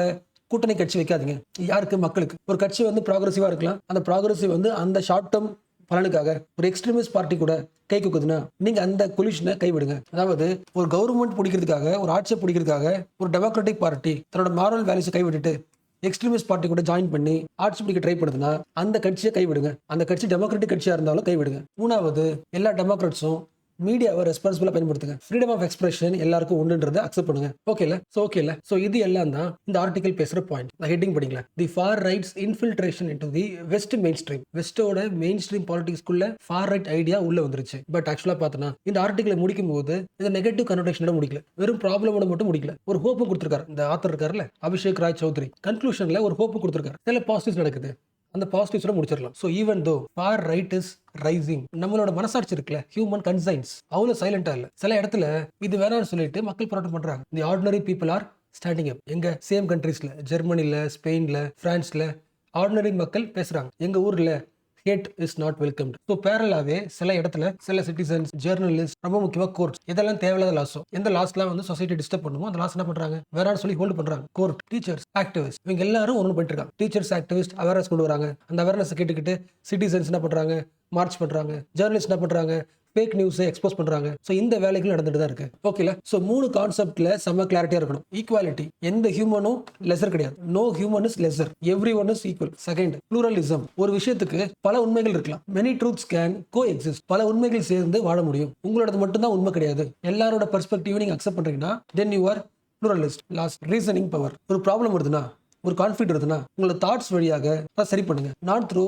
கூட்டணி கட்சி வைக்காதீங்க. யாருக்கு? மக்களுக்கு. ஒரு கட்சி வந்து ப்ராக்ரஸிவா இருக்கலாம், அந்த ப்ராக்ரஸிவ் வந்து அந்த ஷார்ட் டேர்ம் பலனுக்காக ஒரு எக்ஸ்ட்ரீமிஸ்ட் பார்ட்டி கூட கை குக்குதுன்னா நீங்க அந்த கொலிஷனை கைவிடுங்க. அதாவது ஒரு கவர்மெண்ட் பிடிக்கிறதுக்காக, ஒரு ஆட்சியை பிடிக்கிறதுக்காக ஒரு டெமோக்ராட்டிக் பார்ட்டி தன்னோட மாரல் வேல்யூஸை கைவிட்டுட்டு எக்ஸ்ட்ரீமிஸ்ட் பார்ட்டி கூட ஜாயின் பண்ணி ஆட்சி பிடிக்க ட்ரை பண்ணுதுன்னா அந்த கட்சியை கைவிடுங்க. அந்த கட்சி டெமோக்ராட்டிக் கட்சியா இருந்தாலும் கைவிடுங்க. மூணாவது, எல்லா டெமோக்ராட்ஸும் மீடியாவை ரெஸ்பான்சிபிளா பயன்படுத்துங்க. ஃப்ரீடம் ஆஃப் எக்ஸ்பிரஷன் எல்லாருக்கும் உண்டுன்றதை அக்செப்ட் பண்ணுங்க. ஓகேல. சோ இது எல்லாம் தான் இந்த ஆர்டிகல் பேசுற பாயிண்ட். நான் ஹெட்டிங் படிக்கல. The far rights infiltration into the west mainstream. வெஸ்டோட மெயின் ஸ்ட்ரீம் பாலிடிக்ஸ்க்குள்ள ஃபார் ரைட் ஐடியா உள்ள வந்துருச்சு. பட் ஆக்சுவலா பார்த்தனா இந்த ஆர்டிகலை முடிக்கும் போது இந்த நெகட்டிவ் கனோடேஷனோட முடிக்கல, வெறும் ப்ராப்ளமோட மட்டும் முடிக்கல. ஒரு ஹோப்பு கொடுத்திருக்காரு இந்த ஆத்தர் இருக்காருல்ல, அபிஷேக் ராய் சௌத்ரி. கன்க்ளூஷன்ல ஒரு ஹோப்பு கொடுத்திருக்காரு. சில பாசிட்டிவ்ஸ் நடக்குது, அந்த பாசிட்டிவ்ஸோட முடிச்சிடலாம். So even though far right is rising, நம்மளோட மனசாட்சி இருக்குல்ல, ஹியூமன் கன்சைன்ஸ் அவ்வளோ சைலண்டா இல்ல. சில இடத்துல இது வேணாம்னு சொல்லிட்டு மக்கள் போராட்டம் பண்றாங்க. The ordinary people are standing அப். எங்க சேம் கண்ட்ரீஸ்ல, ஜெர்மனில, ஸ்பெயின்ல, பிரான்ஸ்ல ஆர்டினரி மக்கள் பேசுறாங்க. எங்க ஊர்ல hate is not welcomed. So பேரலாவே சில இடத்துல சில சிட்டிசன்ஸ், ஜேர்னலிஸ்ட், ரொம்ப முக்கியமா கோர்ட், இதெல்லாம் தேவையில்லாத லாஸோ, எந்த லாஸ்லாம் வந்து சொசைட்டி டிஸ்டர்ப் பண்ணுமோ அந்த லாஸ் என்ன பண்றாங்க, வேறான்னு சொல்லி ஹோல்டு பண்றாங்க. கோர்ட், டீச்சர்ஸ், ஆக்டிவிஸ்ட், இவங்க எல்லாரும் ஒன்று பண்ணிட்டு இருக்காங்க. டீச்சர்ஸ், ஆக்டிவிஸ்ட் அவேர்னஸ் கொண்டு வராங்க. அந்த அவேர்னஸ் கேட்டுக்கிட்டு சிட்டிசன்ஸ் என்ன பண்றாங்க, மார்ச் பண்றாங்க. ஜேர்னலிஸ்ட் என்ன பண்றாங்க, ஃபேக் நியூஸை எக்ஸ்போஸ் பண்றாங்க. ஸோ இந்த வேலைகள் நடந்துட்டு தான் இருக்கு. ஓகேல. ஸோ 3 கான்செப்ட்ல செம்ம கிளாரிட்டியா இருக்கணும். ஈக்குவாலிட்டி, எந்த ஹியூமனும் லெசர் கிடையாது. No human is lesser, every one is equal. Second, pluralism. ஒரு விஷயத்துக்கு பல உண்மைகள் இருக்கலாம். Many truths can coexist. பல உண்மைகள் சேர்ந்து வாழ முடியும். உங்களோடது மட்டும்தான் உண்மை கிடையாது. எல்லாரோட பெர்ஸ்பெக்டிவ் நீங்க அக்செப்ட் பண்றீங்கன்னா then you are ப்ளூரலிஸ்ட். Last, reasoning power. ஒரு ப்ராப்ளம் வருதுன்னா, ஒரு கான்ஃபிளிக்ட் வருதுன்னா உங்களோட தாட்ஸ் வழியாக சரி பண்ணுங்க. Not through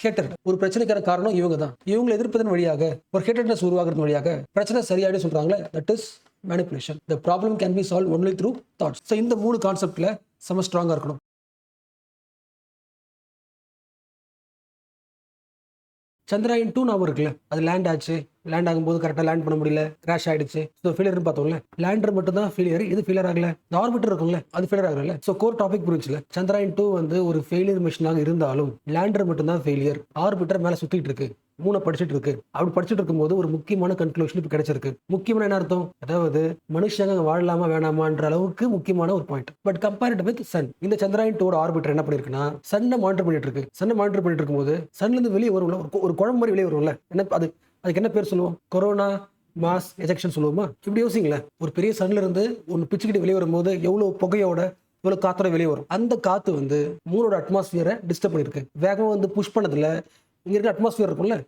hated. ஒரு பிரச்சனைக்கான காரணம் இவங்க தான், இவங்களை எதிர்ப்பதன் வழியாக, ஒரு ஹேட்டட்னஸ் உருவாக்குறது வழியாக பிரச்சனை சரியாடி சொல்றாங்களே, that is manipulation. The problem can be solved only through thoughts. So இந்த 3 கான்செப்ட்ல செம ஸ்ட்ராங்கா இருக்கணும். சந்திராயன் 2 ஞாபகம் இருக்குல்ல, அது லேண்ட் ஆச்சு. லேண்ட் ஆகும்போது கரெக்டாக லேண்ட் பண்ண முடியல, கிராஷ் ஆயிடுச்சு. ஸோ ஃபெயிலியர் பார்த்தோம்ல, லேண்டர் மட்டும் தான் ஃபெயிலியர், இது ஃபெயிலியர் ஆகல. இந்த ஆர்பிட்டர் இருக்கும்ல, அது ஃபெயிலியர் ஆகல. ஸோ கோர் டாபிக் புரிஞ்சுல, சந்திராயன் 2 வந்து ஒரு ஃபெயிலியர் மிஷனாக இருந்தாலும் லேண்டர் மட்டும் தான் ஃபெயிலியர். ஆர்பிட்டர் மேலே சுத்திட்டு இருக்கு, 3 படிச்சுட்டு இருக்கு. அப்படி படிச்சுட்டு இருக்கும்போது ஒரு முக்கியமான கன்க்ளூஷன் இப்ப கிடைச்சிருக்கு. முக்கியமான என்ன அர்த்தம்? அதாவது மனுஷங்க வாழலாமா வேணாமான்ற அளவுக்கு முக்கியமான ஒரு point. But compared with sun, இந்த சந்திராயன் 2 ஆர்பிட்டர் என்ன பண்ணிருக்குன்னா சன்னை மானிட்டர் பண்ணிட்டு இருக்கு. சன்னை மானிட்டர் பண்ணிட்டு இருக்கும்போது சன்ல இருந்து வெளியே வரும்ல, ஒரு குழம்பு மாதிரி வெளியே வரும்ல, என்ன அதுக்கு என்ன பேர் சொல்லுவோம்? கொரோனா மாஸ் எஜெக்ஷன் சொல்லுவோமா? இப்படி யோசிங்களேன். ஒரு பெரிய சன்ல இருந்து ஒன்று பிச்சுக்கிட்டு வெளியே வரும்போது எவ்வளவு புகையோட இவ்வளவு காத்தோட வெளியே வரும். அந்த காத்து வந்து மூணோட அட்மாஸ்பியரை டிஸ்டர்ப் பண்ணிருக்கு. வேகமா வந்து புஷ் பண்ணதுல இங்க இருக்க அட்மாஸ்பியர் இருக்கும்ல,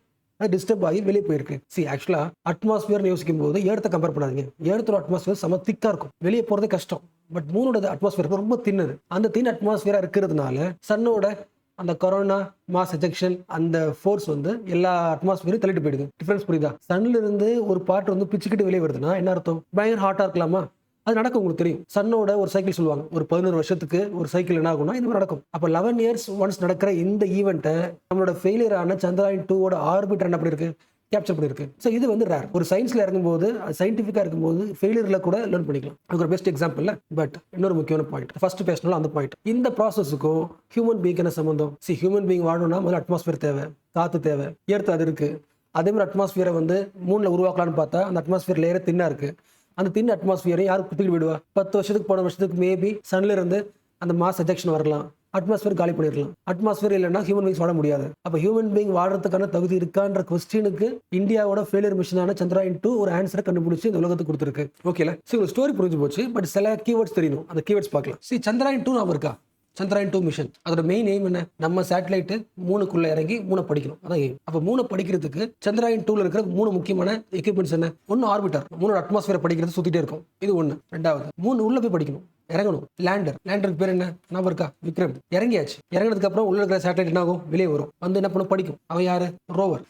அது டிஸ்டர்ப் ஆகி வெளியே போயிருக்கு. ஆக்சுவலா அட்மாஸ்பியர் யோசிக்கும் போது ஏர்த்தை கம்பேர் பண்ணாதீங்க. ஏர்த்தோட அட்மாஸ்பியர் செம திக்கா இருக்கும், வெளியே போறதே கஷ்டம். பட் மூணோட அட்மாஸ்பியர் ரொம்ப தின்னது. அந்த தின் அட்மாஸ்பியரா இருக்கிறதுனால சன்னோட அந்த கொரோனா மாஸ் எஜெக்ஷன் அந்த ஃபோர்ஸ் வந்து எல்லா அட்மாஸ்பியரும் தள்ளிட்டு போயிடுது. டிஃபரன்ஸ் புரியுதா? சன்ல இருந்து ஒரு பார்ட் வந்து பிச்சுக்கிட்டு வெளியே வருதுன்னா என்ன அர்த்தம்? பயங்கர ஹாட்டா இருக்கலாமா? அது நடக்கும். உங்களுக்கு தெரியும், சன்னோட ஒரு சைக்கிள் சொல்லுவாங்க, ஒரு 11 வருஷத்துக்கு ஒரு சைக்கிள் என்ன ஆகும்னா இந்த மாதிரி நடக்கும். அப்ப 11 இயர்ஸ் ஒன்ஸ் நடக்கிற இந்த ஈவெண்ட்டை நம்மளோட ஃபெயிலியர் ஆன சந்திராயன் 2 ஆர்பிட்டர் என்ன பண்ணிருக்கு? கேப்சர் பண்ணிருக்கு. ஸோ இது வந்து ரேர். ஒரு சயின்ஸ்ல இறங்கும்போது, சயின்டிஃபிக்கா இருக்கும்போது ஃபெயிலியர்ல கூட லேர்ன் பண்ணிக்கலாம். அதுக்கு ஒரு பெஸ்ட் எக்ஸாம்பிள். பட் இன்னொரு முக்கியமான பாயிண்ட், ஃபர்ஸ்ட் பேசணும் அந்த பாயிண்ட். இந்த ப்ராசஸுக்கும் ஹியூமன் பீங் என்ன சம்பந்தம்? ஹியூமன் பீங் வாழணும்னா முதல்ல அட்மாஸ்பியர் தேவை, காத்து தேவை, ஏர்த்து அது இருக்கு. அதே மாதிரி அட்மாஸ்பியரை வந்து மூணுல உருவாக்கலாம்னு பார்த்தா அந்த அட்மாஸ்பியர் லேயர் தின்னா இருக்கு. அந்த தின் அட்மாஸ்பியரை யாருக்கு குத்திட்டு விடுவா? 10 வருஷத்துக்கு போன வருஷத்துக்கு மேபி சன்ல இருந்து அந்த மாஸ் எஜெக்ஷன் வரலாம், அட்மாஸ்பியர் காலி பண்ணிடலாம். அட்மாஸ்பியர் இல்லைன்னா ஹியூமன் பீங்ஸ் வாழ முடியாது. அப்ப ஹியூமன் பீங் வாழறதுக்கான தகுதி இருக்கான்ற கொஸ்டினுக்கு இந்தியாவோட ஃபெயிலியர் மிஷனான சந்திராயன் 2 ஒரு ஆன்சரை கண்டுபிடிச்சு இந்த உலகத்துக்கு கொடுத்துருக்கு. ஓகேல, ஒரு ஸ்டோரி புரிஞ்சு போச்சு. பட் சில கீவேர்ட்ஸ் தெரியணும், அந்த கீவேர்ட்ஸ் பார்க்கலாம். சந்திராயன் 2 நாம இருக்கா? சந்திராயன் 2 மிஷன் அதோட மெயின் எய்ம் என்ன? நம்ம சேட்டலைட் மூணுக்குள்ள இறங்கி மூணை படிக்கணும், அதான் எய்ம். அப்ப மூணை படிக்கிறதுக்கு சந்திராயன் 2ல இருக்கிற 3 முக்கியமான எக்யூப்மெண்ட்ஸ் என்ன? ஒன்னு ஆர்பிட்டர், மூணோட அட்மாஸ்பியர் படிக்கிறது சுத்திட்டே இருக்கும், இது ஒண்ணு. ரெண்டாவது 3 உள்ள போய் படிக்கணும், இறங்கணும். லேண்டருக்கு பேர் என்ன? ஞாபகம் இருக்கா? விக்ரம். இறங்கியாச்சு. இறங்கினதுக்கு அப்புறம் உள்ள இருக்கிற சேட்டலைட் என்ன ஆகும்? வெளியே வரும், வந்து என்ன பண்ணும்? படிக்கும். அவன் யாரு?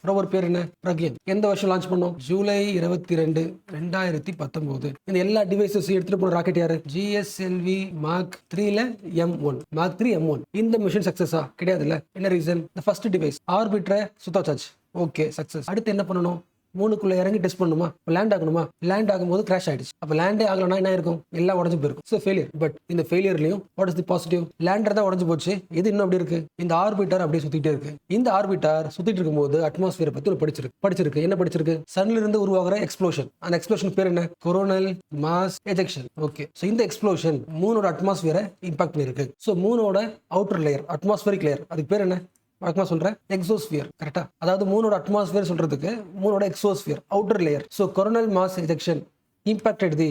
ரோவர் பேர் என்ன? பிரக்யான். எந்த வருஷம் லான்ச் பண்ணோம்? ஜூலை 22, 2019. இந்த எல்லா டிவைசஸ் எடுத்துட்டு போன ராக்கெட் யாரு? GSLV Mark 3ல M1. Mark 3 M1. இந்த மிஷன் சக்சஸா? கிடையாதுல்ல. என்ன ரீசன்? ஃபர்ஸ்ட் டிவைஸ் ஆர்பிட்டரை சுத்தாச்சாச்சு, ஓகே சக்சஸ். அடுத்து என்ன பண்ணணும்? மூணுக்குள்ள இறங்கி டெஸ்ட் பண்ணுமா? லேண்ட் ஆகணுமா? லேண்ட் ஆகும்போது கிராஷ் ஆயிடுச்சு. அப்ப லேண்டே ஆகலன்னா என்ன இருக்கும்? எல்லாம் உடஞ்சு போயிருக்கும். So failure. பட் இந்த ஃபெயிலியர்லயும் what is the positive? Lander தான் உடஞ்சு போச்சு, இது இன்னும் அப்படி இருக்கு. இந்த ஆர்பிட்டர் அப்படியே சுத்திட்டே இருக்கு. இந்த ஆர்பிட்டர் சுத்திட்டு இருக்கும்போது அட்மாஸ்பியர் பத்தி படிச்சிருக்கு. என்ன படிச்சிருக்கு? சன்ல இருந்து உருவாகிற எக்ஸ்ப்ளோஷன். அந்த எக்ஸ்ப்ளோஷன் பேர் என்ன? Coronal mass ejection. Okay, so இந்த எக்ஸ்ப்ளோஷன் மூணோட அட்மாஸ்பியரை இம்பாக்ட் பண்ணிருக்கு. ஸோ மூணோட அவுட்டர் லேயர், அட்மாஸ்பியரிக் லேயர், அதுக்கு பேர் என்ன? வழக்கமா சொல்றேன் எக்ஸோஸ்பியர். கரெக்டா? அதாவது மூணோட அட்மாஸ்பியர் சொல்றதுக்கு மூணோட exosphere, outer layer. So coronal mass ejection impacted the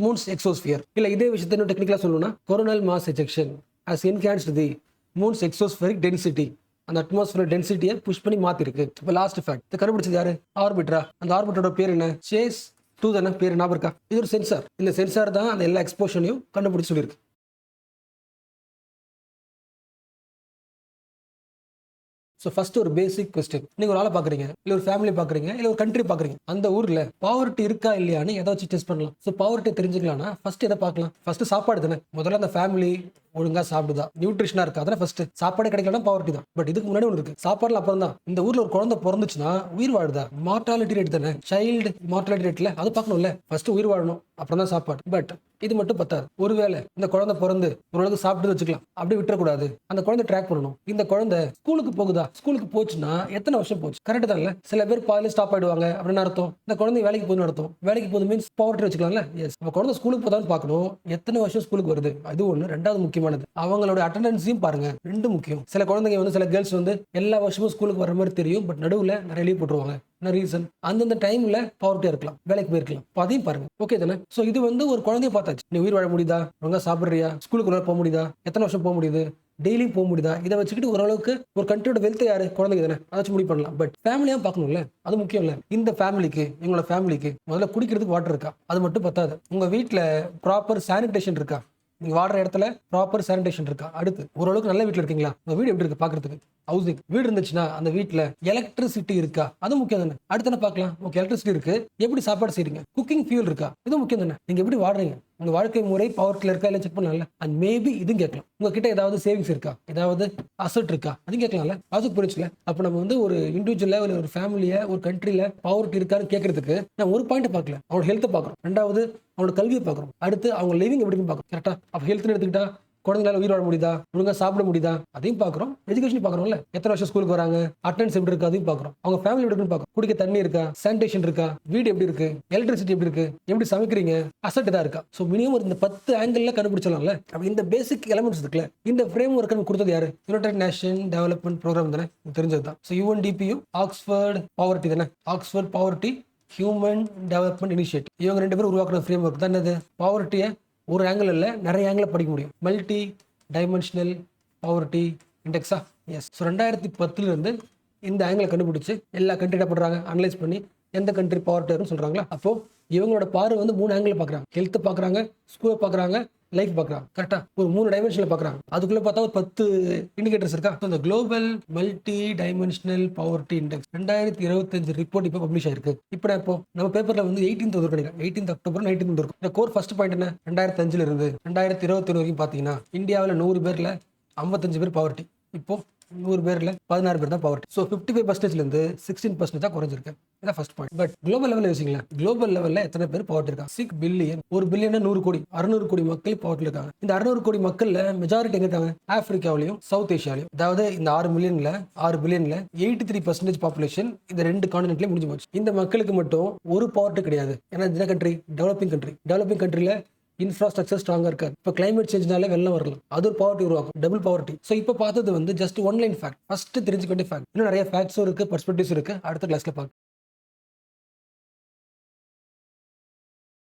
moon's exosphere. இல்ல இதே விஷயத்தை இன்னும் டெக்னிக்கலா சொல்லணும்னா coronal mass ejection has enhanced the moon's exospheric density. அந்த அட்மாஸ்பியர் டென்சிட்டியை புஷ் பண்ணி மாத்திருக்கு. இப்போ லாஸ்ட் ஃபேக்ட், இதை கண்டுபிடிச்சது யாரு? ஆர்பிட்டரா. அந்த ஆர்பிட்டரோட பேர் என்ன? சேஸ் 2 தானே பேர், ஞாபகம் இருக்கா? இது ஒரு சென்சார். இந்த சென்சார் தான் அந்த எல்லா எக்ஸ்போஷனையும் கண்டுபிடிச்சு சொல்லியிருக்கு. ஸோ ஃபர்ஸ்ட் ஒரு பேசிக் கொஸ்டின், நீங்க ஒரு ஆளை பாக்குறீங்க, இல்ல ஒரு ஃபேமிலி பாக்குறீங்க, இல்ல ஒரு கண்ட்ரி பாக்குறீங்க, அந்த ஊர்ல பாவர்ட்டி இருக்கா இல்லையான்னு ஏதாச்சும் டெஸ்ட் பண்ணலாம். ஸோ பாவர்ட்டி தெரிஞ்சுக்கலாம்னா ஃபர்ஸ்ட் எதை பார்க்கலாம்? ஃபர்ஸ்ட் சாப்பாடு தானே. முதல்ல அந்த ஃபேமிலி ஒழுங்கா சாப்பிடுதா, நியூட்ரிஷனா இருக்கா, அதான் ஃபர்ஸ்ட். சாப்பாடு கிடைக்கலாம் பாவர்ட்டி தான். பட் இதுக்கு முன்னாடி ஒன்று இருக்கு, சாப்பாடுல அப்புறம் தான். இந்த ஊர்ல ஒரு குழந்தை பிறந்துச்சுன்னா உயிர் வாழுதா? மார்டாலிட்டி ரேட் தானே, சைல்டு மார்டாலிட்டி ரேட்ல அது பார்க்கணும்ல. ஃபர்ஸ்ட் உயிர் வாழணும், அப்புறம் தான் சாப்பாடு. பட் இது மட்டும் பத்தாது. ஒருவேளை இந்த குழந்தை பிறந்து ஓரளவுக்கு சாப்பிட்டு வச்சுக்கலாம், அப்படி விட்டுறக்கூடாது. அந்த குழந்தை ட்ராக் பண்ணணும். இந்த குழந்தை ஸ்கூலுக்கு போகுதா? ஸ்கூலுக்கு போச்சுன்னா எத்தனை வருஷம் போச்சு? கரெக்ட் தான் இல்ல? சில பேர் பாதியில ஸ்டாப் ஆயிடுவாங்க, அப்படின்னு அர்த்தம் இந்த குழந்தை வேலைக்கு போகுதுன்னு அர்த்தம். வேலைக்கு போகுது மீன்ஸ் பவர் வச்சுக்கலாம்ல. எஸ், நம்ம குழந்தை ஸ்கூலுக்கு போதான்னு பார்க்கணும், எத்தனை வருஷம் ஸ்கூலுக்கு வருது, அது ஒண்ணு. ரெண்டாவது முக்கியமானது, அவங்களோட அட்டெண்டன்ஸையும் பாருங்க. ரெண்டு முக்கியம். சில குழந்தைங்க வந்து, சில கேர்ள்ஸ் வந்து எல்லா வருஷமும் ஸ்கூலுக்கு வர மாதிரி தெரியும், பட் நடுவில் நிறைய லீவ் போட்டுருவாங்க. என்ன ரீசன்? அந்தந்த டைம்ல பவர்ட்டியா இருக்கலாம், வேலைக்கு போயிருக்கலாம். அதையும் பாருங்க. ஓகே தானே? சோ இது வந்து ஒரு குழந்தைய பார்த்தாச்சு. நீ உயிர் வாழ முடியுதா? ஒழுங்கா சாப்பிடுறியா? ஸ்கூலுக்கு போக முடியுதா? எத்தனை வருஷம் போக முடியுது? டெய்லியும் போக முடியுதா? இதை வச்சுக்கிட்டு ஓரளவுக்கு ஒரு கண்ட்ரியோட வெல்த் யாரு? குழந்தைங்க தானே, அதாச்சும் முடிவு பண்ணலாம். பட் ஃபேமிலியா பார்க்கணும்ல, அது முக்கியம் இல்ல. இந்த ஃபேமிலிக்கு, எங்களோட ஃபேமிலிக்கு முதல்ல குடிக்கிறதுக்கு வாட்டர் இருக்கா? அது மட்டும் பத்தாது. உங்க வீட்டுல ப்ராப்பர் சானிடேஷன் இருக்கா? நீங்க வாடுற இடத்துல ப்ராப்பர் சானிடேஷன் இருக்கா? அடுத்து ஓரளவுக்கு நல்ல வீட்டுல இருக்கீங்களா? உங்க வீடு எப்படி இருக்கு பாக்குறதுக்கு? ஹவுசிங் வீடு இருந்துச்சுன்னா அந்த வீட்டுல எலக்ட்ரிசிட்டி இருக்கா? அது முக்கியம் தானே. அடுத்து என்ன பார்க்கலாம்? ஓகே, எலக்ட்ரிசிட்டி இருக்கு, எப்படி சாப்பாடு செய்றீங்க? குக்கிங் ஃபியூல் இருக்கா? இது முக்கியம் தானே. நீங்க எப்படி வாடுறீங்க? உங்க வாழ்க்கை முறை பவர்ல இருக்கா இல்ல செக் பண்ணலாம்ல. அண்ட் மேபி இதுவும் கேட்கலாம், உங்ககிட்ட ஏதாவது சேவிங்ஸ் இருக்கா, ஏதாவது அசட் இருக்கா, அதுவும் கேட்கலாம்ல. அதுக்கு புரிச்சுல. அப்ப நம்ம வந்து ஒரு இண்டிவிஜுவல, ஒரு ஃபேமிலிய, ஒரு கண்ட்ரில பவர்ட்டி இருக்கான்னு கேட்கறதுக்கு நான் ஒரு பாயிண்ட் பார்க்கல, அவனோட ஹெல்த்தை பார்க்கறோம். ரெண்டாவது அவனோட கல்வியை பார்க்கறோம். அடுத்து அவங்க லிவிங் எப்படின்னு பார்க்கறோம். கரெக்டா? அப்ப ஹெல்த்னு எடுத்துக்கிட்டா குழந்தைங்களால உயிர் வாழ முடியுதா, ஒழுங்கா சாப்பிட முடியுதா, அதையும் பார்க்குறோம். எஜுகேஷன் பார்க்குறோம்ல, எத்தனை வருஷம் ஸ்கூலுக்கு வராங்க, அட்டெண்டன்ஸ் எப்படி இருக்கு அதையும் பார்க்குறோம். அவங்க ஃபேமிலி எப்படி இருக்குன்னு பார்க்குறோம். குடிக்க தண்ணி இருக்கா, சானிடேஷன் இருக்கா, வீடு எப்படி இருக்கு, எலக்ட்ரிசிட்டி எப்படி இருக்கு, எப்படி சமைக்கிறீங்க, அசட் தான் இருக்கா. ஸோ மினிமம் இந்த 10 ஆங்கிள் கண்டுபிடிச்சலாம்ல. அப்ப இந்த பேசிக் எலமெண்ட்ஸ் இருக்குல்ல, இந்த ஃப்ரேம் ஒர்க் நமக்கு கொடுத்தது யாரு? யுனைடெட் நேஷன் டெவலப்மெண்ட் ப்ரோக்ராம் தானே, தெரிஞ்சது தான். ஸோ UNDP ஆக்ஸ்ஃபோர்ட் பாவர்ட்டி தானே, Oxford poverty human development initiative. இவங்க 2 பேரும் உருவாக்குற ஃப்ரேம் ஒர்க் தான் என்னது? பாவர்ட்டியை ஒரு ஆங்கிள் இல்லை நிறைய ஆங்கிள் படிக்க முடியும். மல்டி டைமென்ஷனல் பாவர்ட்டி இண்டெக்ஸா? எஸ். ஸோ 2010 இருந்து இந்த ஆங்கிளை கண்டுபிடிச்சு எல்லா கண்ட்ரி என்ன பண்ணுறாங்க, அனலைஸ் பண்ணி எந்த கண்ட்ரி பாவர்ட்டின்னு சொல்கிறாங்களா. அப்போ இவங்களோட பார்வை வந்து 3 ஆங்கிள் பார்க்குறாங்க. ஹெல்த் பார்க்குறாங்க, ஸ்கூலை பார்க்குறாங்க, லைஃப் பார்க்குறாங்க. கரெக்டாக ஒரு 3 டைமென்ஷனில் பார்க்குறாங்க. அதுக்குள்ளே பார்த்தா ஒரு 10 இண்டிகேட்டர்ஸ் இருக்கா. இந்த global multi dimensional poverty index 2025 report இப்போ பப்ளிஷ் ஆயிருக்கு. இப்போ நான் நம்ம பேப்பரில் வந்து 18th வந்திருக்கேன். 18th அக்டோபர் 19th இருக்கும். இந்த கோர் ஃபர்ஸ்ட் பாயிண்ட் என்ன, 2005 இருந்து 2021 வரைக்கும் பார்த்தீங்கன்னா இந்தியாவில் 100 பேரில் 55 பேர் பாவர்ட்டி. இப்போ 100 பேரில் 16 பேர் தான் பாவர்ட்டி. ஸோ 55%லேருந்து 16% தான் குறைஞ்சிருக்கு. இதான் ஃபர்ஸ்ட் பாயிண்ட். பட் குளோபல் லெவலில் யோசிங்களேன், குளோபல் லெவலில் எத்தனை பேர் பாவர்ட்டி இருக்காங்க? 6 பில்லியன். 1 பில்லியன் 100 கோடி, 600 கோடி மக்கள் பாவர்ட்டி இருக்காங்க. இந்த 600 கோடி மக்கள்ல மெஜாரிட்டி எங்க இருக்காங்க? ஆப்பிரிக்காவிலையும் சவுத் ஏஷியாலையும். அதாவது இந்த 6 பில்லியன்ல 83% பாப்புலேஷன் இந்த 2 கான்டினென்ட்லயும் முடிஞ்சு போச்சு. இந்த மக்களுக்கு மட்டும் ஒரு பாவர்ட்டி கிடையாது. ஏன்னா இந்த கண்ட்ரி டெவலப்பிங் கண்ட்ரில இன்ஃப்ராஸ்ட்ரக்சர் ஸ்ட்ராங்கா இருக்காது. இப்போ கிளைமேட் சேஞ்ச்னால வெள்ளம் வரலாம், அது ஒரு பாவர்ட்டி உருவாக்கும், டபுள் பாவர்ட்டி. ஸோ இப்போ பார்த்தது வந்து just one line fact. First தெரிஞ்சுக்க வேண்டிய ஃபேக்ட். இன்னும் நிறைய ஃபேக்ட்ஸும் இருக்கு, பர்ஸ்பெக்டிவ்ஸ் இருக்கு. அடுத்த கிளாஸ்ல பார்க்கலாம்.